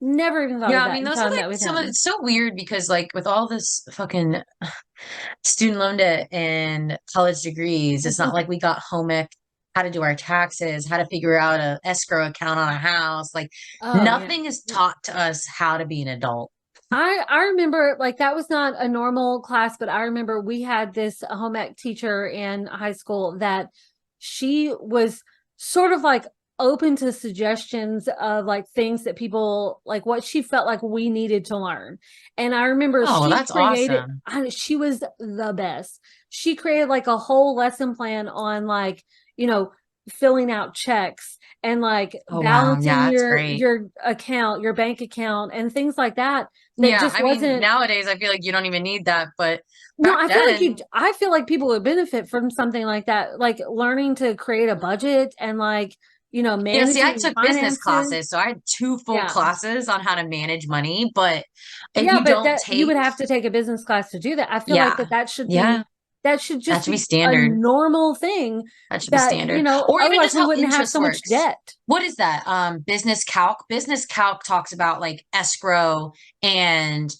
S1: Never even thought of
S2: Yeah, I
S1: that
S2: mean,
S1: until
S2: those
S1: I
S2: are
S1: met
S2: like
S1: with
S2: some of
S1: him.
S2: it's so weird because like with all this fucking student loan debt and college degrees, it's not like we got home ec, how to do our taxes, how to figure out a escrow account on a house. Like
S1: Oh, yeah.
S2: nothing is taught to us how to be an adult.
S1: I remember like that was not a normal class, but I remember we had this home ec teacher in high school that she was sort of like open to suggestions of like things that people like what she felt like we needed to learn. And I remember
S2: Oh,
S1: she
S2: that's
S1: created,
S2: awesome.
S1: she was the best. She created like a whole lesson plan on like, you know, filling out checks and like
S2: Oh, wow.
S1: balancing
S2: Yeah, that's great.
S1: your account, your bank account and things like that that
S2: Yeah,
S1: just
S2: I mean,
S1: wasn't.
S2: nowadays I feel like you don't even need that, but
S1: No,
S2: back then,
S1: I feel like people would benefit from something like that, like learning to create a budget and like,
S2: yeah, see, I
S1: managing
S2: took business
S1: finances.
S2: classes, so I had two full
S1: Yeah.
S2: classes on how to manage money, but if
S1: Yeah,
S2: you
S1: but
S2: don't
S1: that you
S2: take,
S1: would have to take a business class to do that. I feel like
S2: yeah, yeah,
S1: that should
S2: that
S1: just
S2: should be
S1: be a
S2: standard.
S1: normal thing
S2: That should be
S1: that,
S2: standard. Or even
S1: otherwise
S2: just
S1: we
S2: how
S1: wouldn't have so
S2: interest
S1: much
S2: works.
S1: debt.
S2: What is that? Business calc. Business calc talks about like escrow and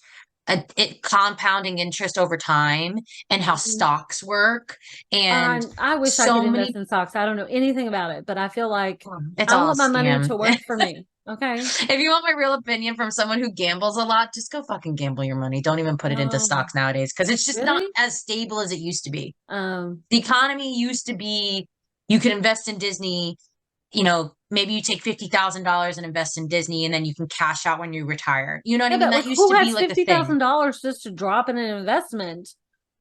S2: it compounding interest over time and how
S1: Mhm.
S2: stocks work. And
S1: I wish I could
S2: so
S1: invest
S2: many,
S1: in stocks. I don't know anything about it, but I feel like
S2: it's
S1: I
S2: all a
S1: want my money
S2: scam.
S1: to work for me. Okay.
S2: If you want my real opinion from someone who gambles a lot, just go fucking gamble your money. Don't even put it into
S1: Um,
S2: stocks nowadays because it's just not
S1: really?
S2: as stable as it used to be.
S1: Um,
S2: The economy used to be you could invest in Disney, maybe you take $50,000 and invest in Disney and then you can cash out when you retire. You know what I
S1: yeah,
S2: mean?
S1: but
S2: That
S1: like
S2: used
S1: who
S2: to be
S1: has
S2: like the thing.
S1: $50,000 just to drop in an investment?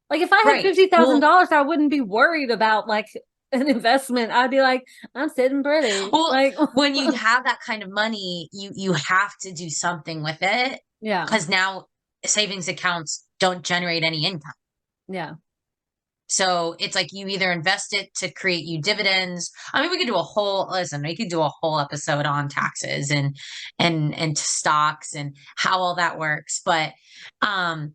S1: Like if I had
S2: Right.
S1: fifty thousand
S2: Well,
S1: dollars, I wouldn't be worried about like an investment. I'd be like, I'm sitting pretty.
S2: well,
S1: Like,
S2: when you have that kind of money, you have to do something with it
S1: yeah,
S2: because now savings accounts don't generate any income.
S1: yeah,
S2: So it's like you either invest it to create you dividends. I mean, we could do a whole listen, we could do a whole episode on taxes and stocks and how all that works. But um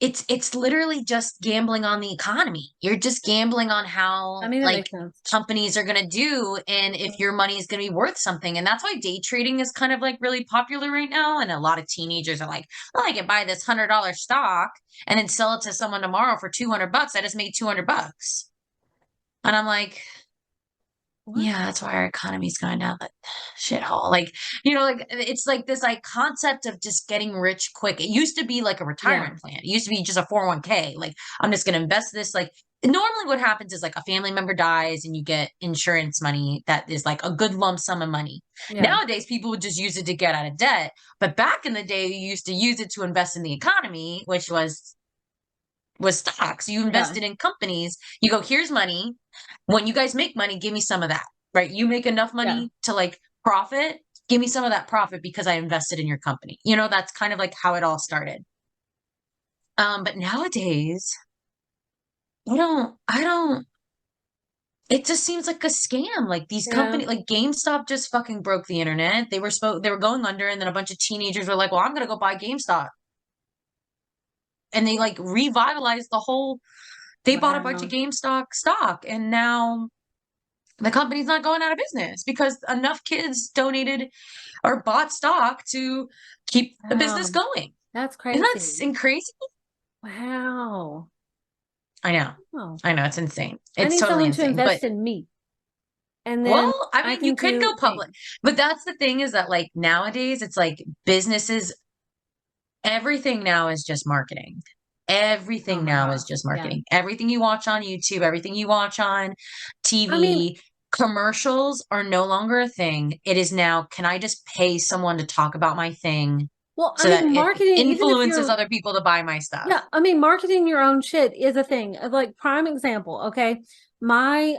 S2: it's literally just gambling on the economy. You're just gambling on
S1: I
S2: how
S1: mean, that
S2: like
S1: makes sense.
S2: companies are going to do and if your money is going to be worth something. And that's why day trading is kind of like really popular right now. And a lot of teenagers are like, well, I can buy this $100 stock and then sell it to someone tomorrow for 200 bucks. I just made 200 bucks. And I'm like,
S1: What?
S2: yeah, that's why our economy's going down the shithole. Like, like it's like this like concept of just getting rich quick. It used to be like a
S1: Yeah,
S2: retirement plan. It used to be just a 401k. Like, I'm just gonna invest this. Like normally what happens is like a family member dies and you get insurance money that is like a good lump sum of money.
S1: yeah,
S2: Nowadays, people would just use it to get out of debt. But back in the day, you used to use it to invest in the economy, which was stocks. You
S1: yeah,
S2: invested in companies. You go, here's money. When you guys make money, give me some of that, right? You make enough
S1: yeah,
S2: money to like profit, give me some of that profit because I invested in your company. That's kind of like how it all started. But nowadays, I don't, it just seems like a scam. Like these
S1: yeah.
S2: companies, like GameStop just fucking broke the internet. They were going under, and then a bunch of teenagers were like, well, I'm gonna go buy GameStop. And they like revitalized They bought a bunch of
S1: Wow.
S2: GameStop stock, and now the company's not going out of business because enough kids donated or bought stock to keep the business
S1: Wow.
S2: going.
S1: That's
S2: Isn't that
S1: crazy.
S2: crazy?
S1: Wow.
S2: I know.
S1: Oh,
S2: I know. It's insane.
S1: I
S2: It's
S1: need
S2: totally
S1: someone to
S2: insane. But
S1: invest in me, and then
S2: well, I
S1: I
S2: mean, you
S1: can
S2: could
S1: do
S2: go public,
S1: things.
S2: but that's the thing is that like nowadays it's like businesses, everything now is just marketing.
S1: Oh
S2: Everything
S1: my
S2: now is
S1: gosh.
S2: just
S1: Yeah.
S2: marketing. Everything you watch on YouTube, everything you watch on
S1: I mean,
S2: TV, commercials are no longer a thing. It is now, can I just pay someone to talk about my thing
S1: well, I
S2: so that
S1: mean,
S2: it
S1: marketing, even if
S2: influences
S1: you're,
S2: other people to buy my stuff?
S1: yeah, I mean, marketing your own shit is a thing. Like prime example, okay? My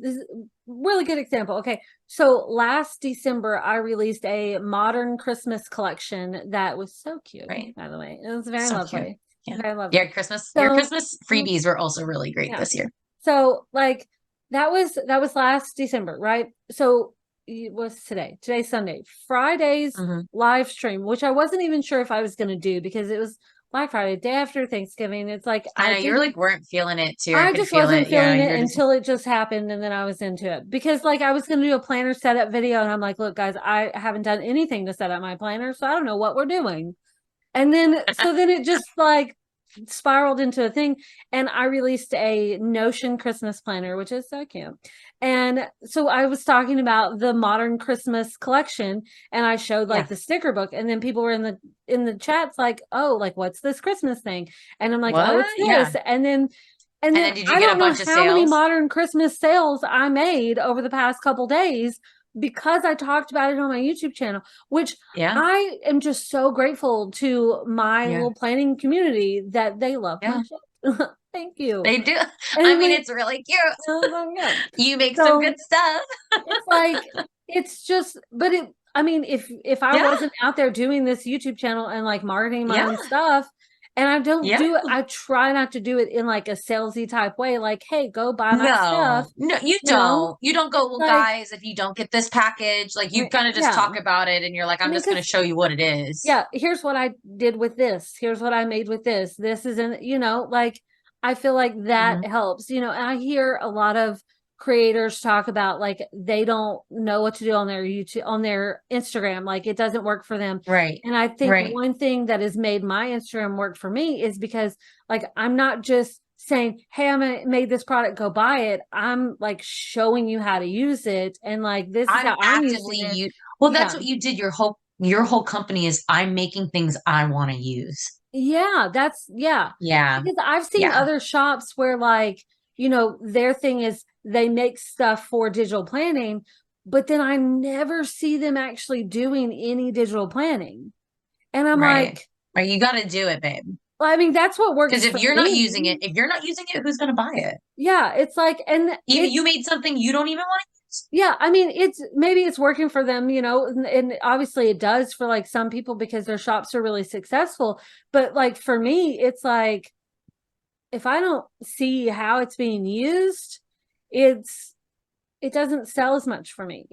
S1: this is a really good example. Okay. So last December I released a modern Christmas collection that was so cute,
S2: Right?
S1: by the way. It was very
S2: So cute.
S1: lovely.
S2: Yeah.
S1: Very lovely.
S2: Your
S1: So,
S2: Christmas
S1: mm,
S2: freebies were also really great
S1: yeah.
S2: this year.
S1: So like that was last December, right? So it was today. Today's Sunday. Friday's
S2: Hmm.
S1: live stream, which I wasn't even sure if I was going to do because it was Black Friday, day after Thanksgiving. It's like
S2: I know you're like weren't feeling it too. I
S1: I
S2: could
S1: just
S2: feel
S1: wasn't
S2: it. Yeah,
S1: feeling it
S2: you're just
S1: until it just happened and then I was into it. Because like I was going to do a planner setup video and I'm like, look guys, I haven't done anything to set up my planner, so I don't know what we're doing. And then so then it just like spiraled into a thing, and I released a Notion Christmas planner, which is so cute. And so I was talking about the modern Christmas collection, and I showed like
S2: yeah.
S1: the sticker book, and then people were in the chats like, oh, like what's this Christmas thing? And I'm like, oh,
S2: What?
S1: it's
S2: Yeah.
S1: this. And then
S2: And then did you
S1: I
S2: get a
S1: don't know
S2: bunch of
S1: how many
S2: sales?
S1: modern Christmas sales I made over the past couple days because I talked about it on my YouTube channel, which
S2: Yeah.
S1: I am just so grateful to my
S2: Yeah.
S1: little planning community that they love my
S2: Yeah.
S1: shit. Thank you.
S2: They do.
S1: And
S2: I
S1: I'm
S2: mean,
S1: like,
S2: it's really cute.
S1: oh my God.
S2: You make some
S1: So
S2: good stuff.
S1: it's like it's just, but it, I mean, if I
S2: Yeah.
S1: wasn't out there doing this YouTube channel and like marketing my
S2: Yeah.
S1: own stuff, and I don't
S2: Yeah.
S1: do it, I try not to do it in like a salesy type way, like, hey, go buy my stuff,
S2: No, no, you
S1: you know?
S2: don't. You don't go,
S1: It's
S2: well,
S1: like,
S2: guys, if you don't get this package, like you kind of just
S1: yeah.
S2: talk about it and you're like,
S1: I
S2: I'm
S1: mean,
S2: just going to
S1: because
S2: show you what it is.
S1: yeah, here's what I did with this. Here's what I made with this. This isn't, like I feel like that
S2: Hmm.
S1: helps, and I hear a lot of creators talk about like they don't know what to do on their YouTube, on their Instagram, like it doesn't work for them.
S2: Right.
S1: And I think
S2: Right.
S1: one thing that has made my Instagram work for me is because like I'm not just saying, hey, made this product, go buy it. I'm like showing you how to use it. And like this is
S2: I'm
S1: how I'm
S2: actively
S1: using it.
S2: you. Well, that's
S1: Yeah.
S2: what you did. Your whole company is I'm making things I want to use.
S1: Yeah, yeah.
S2: Yeah.
S1: Because I've seen
S2: Yeah.
S1: other shops where like, their thing is they make stuff for digital planning, but then I never see them actually doing any digital planning. And I'm
S2: Right.
S1: like,
S2: Right. You got to do it, babe.
S1: well, I mean, that's what
S2: Because
S1: works
S2: if
S1: for
S2: you're not using it,
S1: me.
S2: who's going to buy it?
S1: Yeah, it's like, and
S2: Even you made something you don't even want to use.
S1: yeah, I mean, it's maybe it's working for them, and obviously it does for like some people because their shops are really successful. But like for me, it's like, if I don't see how it's being used, it doesn't sell as much for me.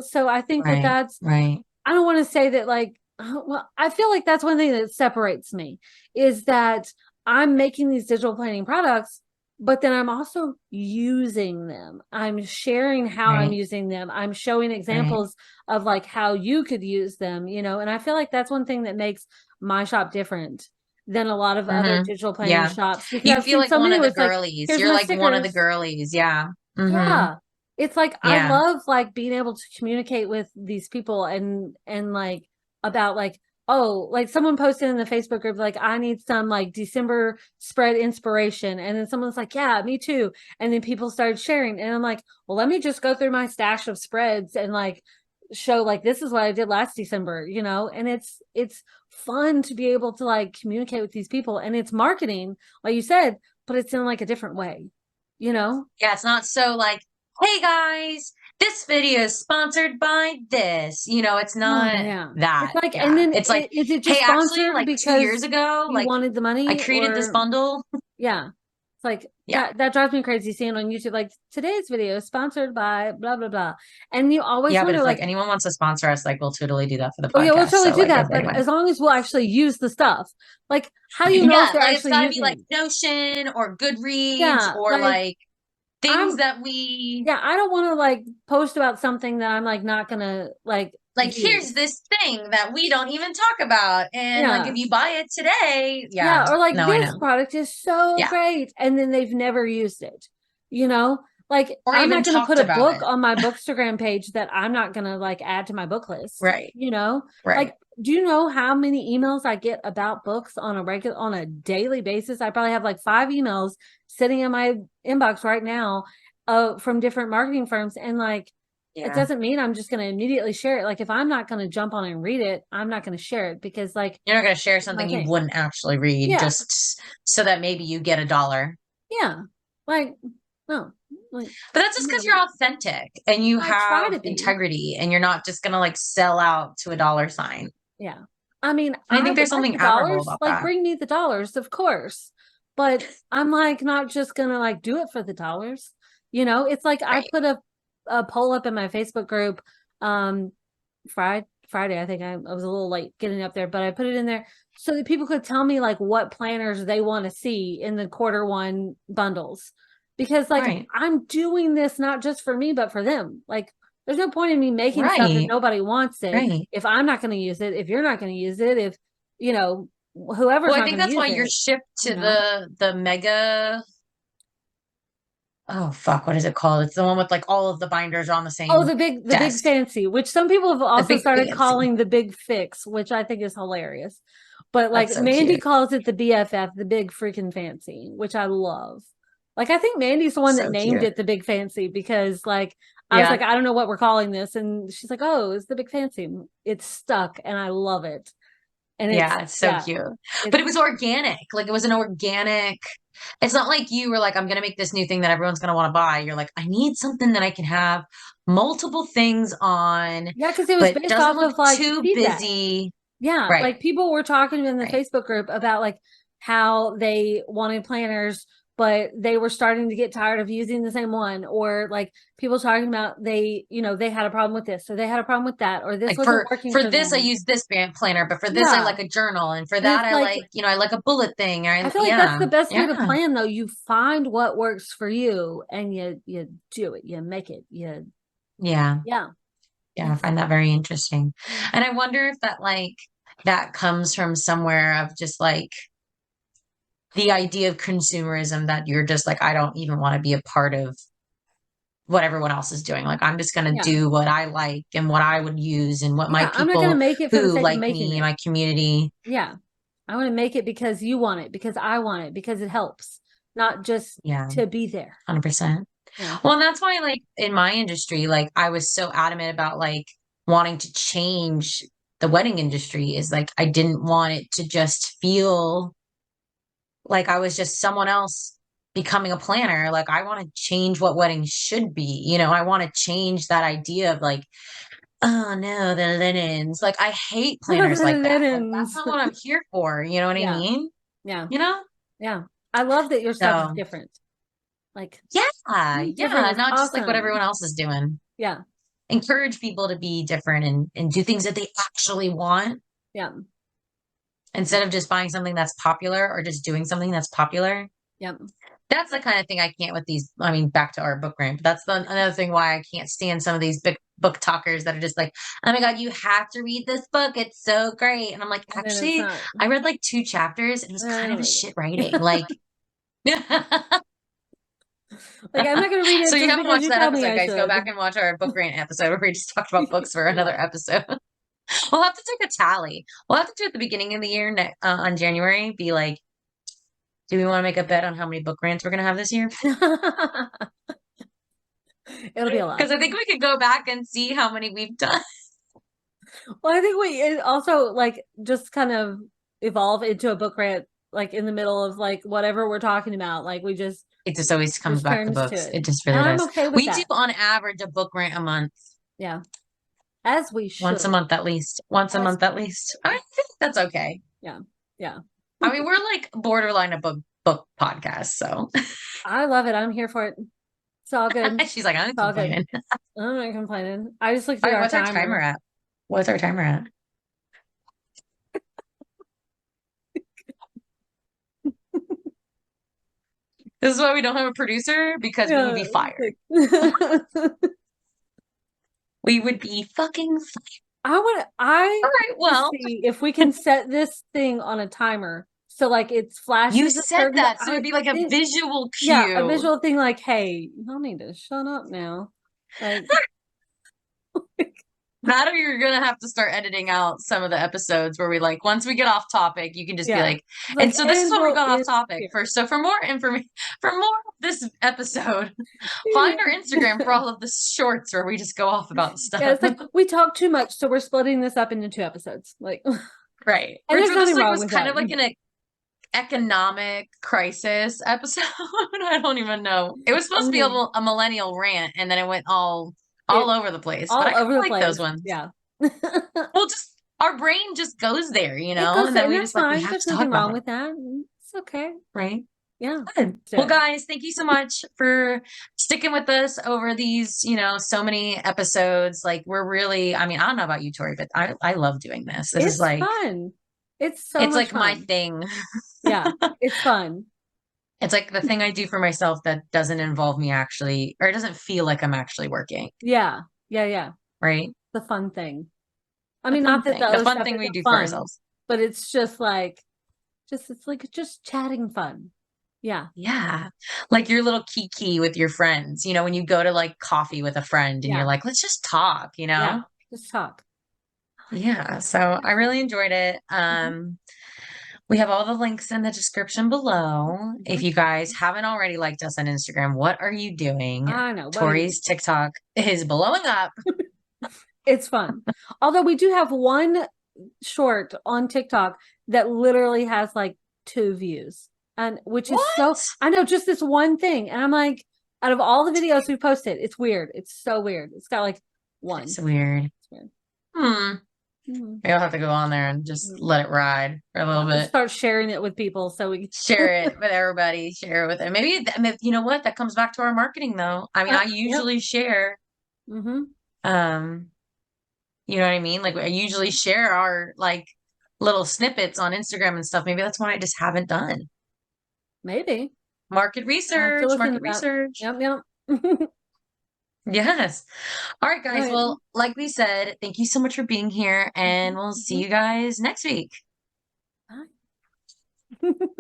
S1: So I think that
S2: Right. Right.
S1: I don't want to say that like, well, I feel like that's one thing that separates me is that I'm making these digital planning products, but then I'm also using them. I'm sharing how I'm
S2: Right.
S1: using them. I'm showing
S2: Right.
S1: examples of like how you could use them, and I feel like that's one thing that makes my shop different than a lot of other
S2: Mm-hmm.
S1: digital planning
S2: Yeah.
S1: shops because
S2: You
S1: I've
S2: feel
S1: seen
S2: like
S1: so
S2: one
S1: many
S2: of
S1: where
S2: the
S1: it's like,
S2: girlies.
S1: here's
S2: You're
S1: my
S2: like one of the
S1: stickers.
S2: girlies. Yeah. Mm-hmm.
S1: Yeah. It's like I
S2: Yeah.
S1: love like being able to communicate with these people and like about like, oh, like someone posted in the Facebook group like I need some like December spread inspiration, and then someone's like, yeah, me too, and then people started sharing, and I'm like, well, let me just go through my stash of spreads and like show like this is what I did last December, and it's fun to be able to like communicate with these people, and it's marketing like you said, but it's in like a different way.
S2: Yeah. It's not so like, hey guys, this video is sponsored by this. It's
S1: Oh
S2: not
S1: yeah. It's
S2: that.
S1: like, and
S2: Yeah.
S1: then
S2: It's like,
S1: is it
S2: hey,
S1: just
S2: actually,
S1: sponsored
S2: like 2 years
S1: because
S2: ago,
S1: you
S2: like
S1: wanted the
S2: I
S1: money
S2: created this
S1: or
S2: bundle.
S1: yeah. It's like
S2: Yeah.
S1: that drives me crazy seeing on YouTube like today's video is sponsored by blah blah blah. And you always
S2: Yeah, but
S1: wonder
S2: if like
S1: like,
S2: anyone wants to sponsor us, like we'll totally do that for the
S1: oh yeah, we'll
S2: podcast.
S1: totally
S2: So
S1: do
S2: like
S1: that.
S2: if
S1: But
S2: anyone,
S1: as long as we'll actually use the stuff. Like how do you know if
S2: yeah,
S1: they're
S2: like it's
S1: actually
S2: got to be
S1: using
S2: like
S1: it?
S2: Notion or Goodreads
S1: Yeah,
S2: or
S1: like
S2: like things
S1: I'm
S2: that we
S1: yeah, I don't want to like post about something that I'm like not gonna like
S2: like. Here's
S1: use.
S2: this thing that we don't even talk about, and like if
S1: Yeah.
S2: you buy it today, yeah,
S1: Yeah, or like
S2: no, I
S1: this
S2: know,
S1: product is so
S2: yeah,
S1: great, and then they've never used it. You know, like
S2: or
S1: I'm
S2: even
S1: not going to put
S2: talked
S1: a
S2: about
S1: book
S2: it.
S1: on my Bookstagram page that I'm not going to like add to my book list.
S2: Right,
S1: You know,
S2: right.
S1: like do you know how many emails I get about books on a daily basis? I probably have like 5 emails sitting in my inbox right now, from different marketing firms, and like it
S2: Yeah.
S1: doesn't mean I'm just going to immediately share it. Like if I'm not going to jump on and read it, I'm not going to share it because like
S2: You're not going to share
S1: it's my
S2: something you
S1: thing.
S2: wouldn't actually read
S1: Yeah.
S2: just so that maybe you get $1.
S1: Yeah. Like, no, like,
S2: But that's just because you're authentic and you
S1: I try
S2: have
S1: to be.
S2: integrity and you're not just going to like sell out to a dollar sign.
S1: Yeah. I mean,
S2: And I
S1: I
S2: think
S1: would
S2: there's
S1: like
S2: something
S1: the
S2: admirable
S1: dollars.
S2: about
S1: Like,
S2: that.
S1: bring me the dollars, of course. But I'm like not just gonna like do it for the dollars. You know, it's like I
S2: Right.
S1: put a poll up in my Facebook group um Friday. I think I was a little late getting up there, but I put it in there so that people could tell me like what planners they want to see in the quarter 1 bundles. Because like
S2: Right.
S1: I'm doing this not just for me, but for them. Like there's no point in me making stuff if
S2: Right.
S1: nobody wants it,
S2: Right.
S1: if I'm not going to use it, if you're not going to use it, if you know whoever's
S2: Well, I
S1: not
S2: think
S1: going to
S2: that's why
S1: use
S2: you're
S1: it,
S2: shipped
S1: you
S2: to
S1: know.
S2: the mega, oh fuck, what is it called? It's the one with like all of the binders on the
S1: Oh,
S2: same
S1: the big
S2: desk.
S1: fancy, which some people have
S2: The
S1: also
S2: big
S1: started
S2: fancy.
S1: calling the big fix, which I think is hilarious. But
S2: That's
S1: like
S2: so
S1: Mandy
S2: cute.
S1: calls it the BFF, the big freaking fancy, which I love. Like I think Mandy's the one that
S2: So
S1: named
S2: cute.
S1: it the big fancy because like I was like,
S2: Yeah.
S1: I don't know what we're calling this. And she's like, oh, it's the big fancy. It's stuck and I love it. And it's
S2: Yeah, it's so
S1: yeah,
S2: cute. But
S1: it's
S2: it was organic. Like it was an organic. It's not like you were like, I'm gonna make this new thing that everyone's gonna want to buy. You're like, I need something that I can have multiple things on,
S1: yeah, because it was
S2: but
S1: based
S2: doesn't
S1: off
S2: look
S1: of like
S2: too
S1: feedback.
S2: busy.
S1: Yeah,
S2: Right,
S1: like people were talking in the
S2: right.
S1: Facebook group about like how they wanted planners, but they were starting to get tired of using the same one, or like people talking about they had a problem with this, or they had a problem with that, or this
S2: Like
S1: wasn't working
S2: for
S1: for
S2: this, I
S1: them.
S2: use this band planner, but for this, I
S1: Yeah.
S2: like a journal, and for
S1: And
S2: that,
S1: it's
S2: I
S1: like
S2: like, I like a bullet thing. Or
S1: I
S2: I,
S1: feel like that's
S2: yeah,
S1: the best way to
S2: yeah,
S1: plan though. You find what works for you and you do it. You make it.
S2: yeah,
S1: Yeah.
S2: yeah. I
S1: It's
S2: find that very interesting,
S1: yeah.
S2: and I wonder if that like that comes from somewhere of just like the idea of consumerism that you're just like, I don't even want to be a part of what everyone else is doing. Like, I'm just going to
S1: Yeah.
S2: do what I like and what I would use and what my
S1: Yeah. I'm not gonna
S2: people
S1: make it for the
S2: who
S1: sake of
S2: like
S1: making
S2: me,
S1: it.
S2: my community.
S1: Yeah. I want to make it because you want it, because I want it, because it helps, not just
S2: Yeah,
S1: to be there.
S2: 100%.
S1: Yeah.
S2: Well, and that's why, like, in my industry, like, I was so adamant about like wanting to change the wedding industry is like, I didn't want it to just feel like I was just someone else becoming a planner. Like, I want to change what weddings should be. I want to change that idea of like, oh no, the linens. Like, I hate planners like that. Like, that's
S1: Linens.
S2: not what I'm here for. You know what I
S1: Yeah.
S2: mean?
S1: Yeah.
S2: You know?
S1: Yeah. I love that your stuff is
S2: So,
S1: different. Like
S2: yeah,
S1: being different
S2: yeah,
S1: is
S2: not just like what
S1: awesome.
S2: everyone else is doing.
S1: Yeah.
S2: Encourage people to be different and do things that they actually want
S1: Yeah.
S2: instead of just buying something that's popular or just doing something that's popular.
S1: Yeah.
S2: That's the kind of thing I can't with these. I mean, back to our book ramp. That's another thing why I can't stand some of these big book talkers that are just like, oh my God, you have to read this book. It's so great. And I'm like,
S1: And then it's
S2: actually,
S1: not.
S2: I read like 2 chapters and it was
S1: I
S2: kind
S1: don't
S2: of a
S1: read
S2: shit
S1: it.
S2: writing. Like,
S1: Like I'm not gonna read
S2: so
S1: it
S2: you
S1: just
S2: haven't
S1: because
S2: watched
S1: you
S2: that
S1: tell me
S2: episode,
S1: I
S2: guys. Go back
S1: should.
S2: and watch our book rant episode where we just talked about books for
S1: Yeah.
S2: another episode. We'll have to take a tally. We'll have to do at the beginning of the year on January. Be like, do we want to make a bet on how many book rants we're going to have this year?
S1: It'll be a lot.
S2: Because I think we could go back and see how many we've done.
S1: Well, I think we it also like just kind of evolve into a book rant like in the middle of like whatever we're talking about. Like we
S2: It just always comes
S1: just
S2: back to
S1: turns to
S2: books.
S1: it.
S2: It just
S1: And
S2: really
S1: I'm
S2: does.
S1: okay with
S2: We do
S1: that.
S2: on average a book rant a month,
S1: Yeah. As we
S2: once a
S1: should.
S2: month at least. Once a
S1: As
S2: month at least. I think that's okay.
S1: yeah. Yeah.
S2: I mean, we're like borderline a book podcast. So
S1: I love it. I'm here for it. It's all good. It's
S2: she's like, I'm
S1: all good.
S2: complaining.
S1: I'm not complaining. I just looked
S2: All
S1: at
S2: right,
S1: our
S2: what's our timer
S1: timer.
S2: at? What's our timer at? This is why we don't have a producer because we would
S1: Yeah.
S2: be fired. We would be fucking fired.
S1: I
S2: All right,
S1: want to
S2: well,
S1: see if we can set this thing on a timer. So like it's
S2: you
S1: flashes a
S2: said
S1: certain,
S2: that, so it'd
S1: I
S2: be like a
S1: think,
S2: visual
S1: yeah, a
S2: cue.
S1: visual thing like, hey, y'all need to shut up now. Like,
S2: That or you're gonna have to start editing out some of the episodes where we like once we get off topic, you can just be
S1: yeah.
S2: like,
S1: It's
S2: and
S1: like,
S2: so this is
S1: and
S2: what we
S1: we'll
S2: got off
S1: end
S2: topic.
S1: here.
S2: For more information for more of this episode, find our Instagram for all of the shorts where we just go off about
S1: Yeah,
S2: stuff.
S1: it's like we talk too much, so we're splitting this up into 2 episodes. Like, and
S2: Right.
S1: there's
S2: This
S1: nothing
S2: like
S1: wrong
S2: was
S1: with
S2: kind
S1: that.
S2: of like an economic crisis episode. I don't even know. It was supposed to be
S1: Mhm.
S2: a millennial rant, and then it went all
S1: It
S2: over the place. But I
S1: all
S2: kind
S1: over
S2: of
S1: the
S2: like those
S1: place.
S2: ones.
S1: Yeah.
S2: Well, just our brain just goes there, you
S1: It
S2: know,
S1: goes
S2: and
S1: there,
S2: then
S1: and
S2: we
S1: that's
S2: just like we
S1: fine.
S2: have
S1: There's
S2: to talk
S1: nothing
S2: about
S1: wrong
S2: it,
S1: with that. It's okay.
S2: right?
S1: Yeah.
S2: Good.
S1: Let's do
S2: Well,
S1: it.
S2: guys, thank you so much for sticking with us over these, so many episodes. Like we're really, I mean, I don't know about you, Tori, but I love doing this. This is
S1: It's
S2: like
S1: fun. It's so
S2: it's
S1: much
S2: like my
S1: fun.
S2: thing.
S1: Yeah, it's fun.
S2: It's like the thing I do for myself that doesn't involve me actually, or it doesn't feel like I'm actually working,
S1: Yeah. Yeah, yeah.
S2: right?
S1: The fun thing. I
S2: The
S1: mean,
S2: fun
S1: not that the
S2: thing, the
S1: other
S2: fun
S1: stuff
S2: thing we
S1: isn't
S2: do for
S1: fun,
S2: ourselves.
S1: but it's just like it's like just chatting fun. Yeah.
S2: Yeah. Like your little kiki with your friends, when you go to like coffee with a friend and you're
S1: Yeah.
S2: like, let's just talk, you
S1: Yeah.
S2: know?
S1: Just talk.
S2: Yeah. So I really enjoyed it.
S1: Mhm.
S2: We have all the links in the description below. If
S1: Mhm.
S2: you guys haven't already liked us on Instagram, what are you doing?
S1: I know. What are you
S2: Tori's TikTok is blowing up.
S1: It's fun. Although we do have one short on TikTok that literally has like 2 views. And which is so,
S2: What?
S1: I know, just this one thing. And I'm like, out of all the videos we posted, it's weird. It's so weird. It's got like one.
S2: It's weird.
S1: It's weird.
S2: Hmm.
S1: Mhm.
S2: Maybe I'll have to go on there and just
S1: Mhm.
S2: let it ride for a little
S1: We'll
S2: bit.
S1: start sharing it with people so we
S2: Share it with everybody. Share it with them. Maybe, you know what? That comes back to our marketing though. I mean, I
S1: yep.
S2: usually share,
S1: Hmm.
S2: um, you know what I mean? Like I usually share our like little snippets on Instagram and stuff. Maybe that's what I just haven't done.
S1: Maybe.
S2: Market
S1: I'll have to
S2: research,
S1: look into
S2: market
S1: that.
S2: research.
S1: Yep, yep.
S2: Yes. All right,
S1: All
S2: guys.
S1: right.
S2: Well, like we said, thank you so much for being here, and
S1: Mhm,
S2: we'll see
S1: mhm.
S2: you guys next week.
S1: Bye.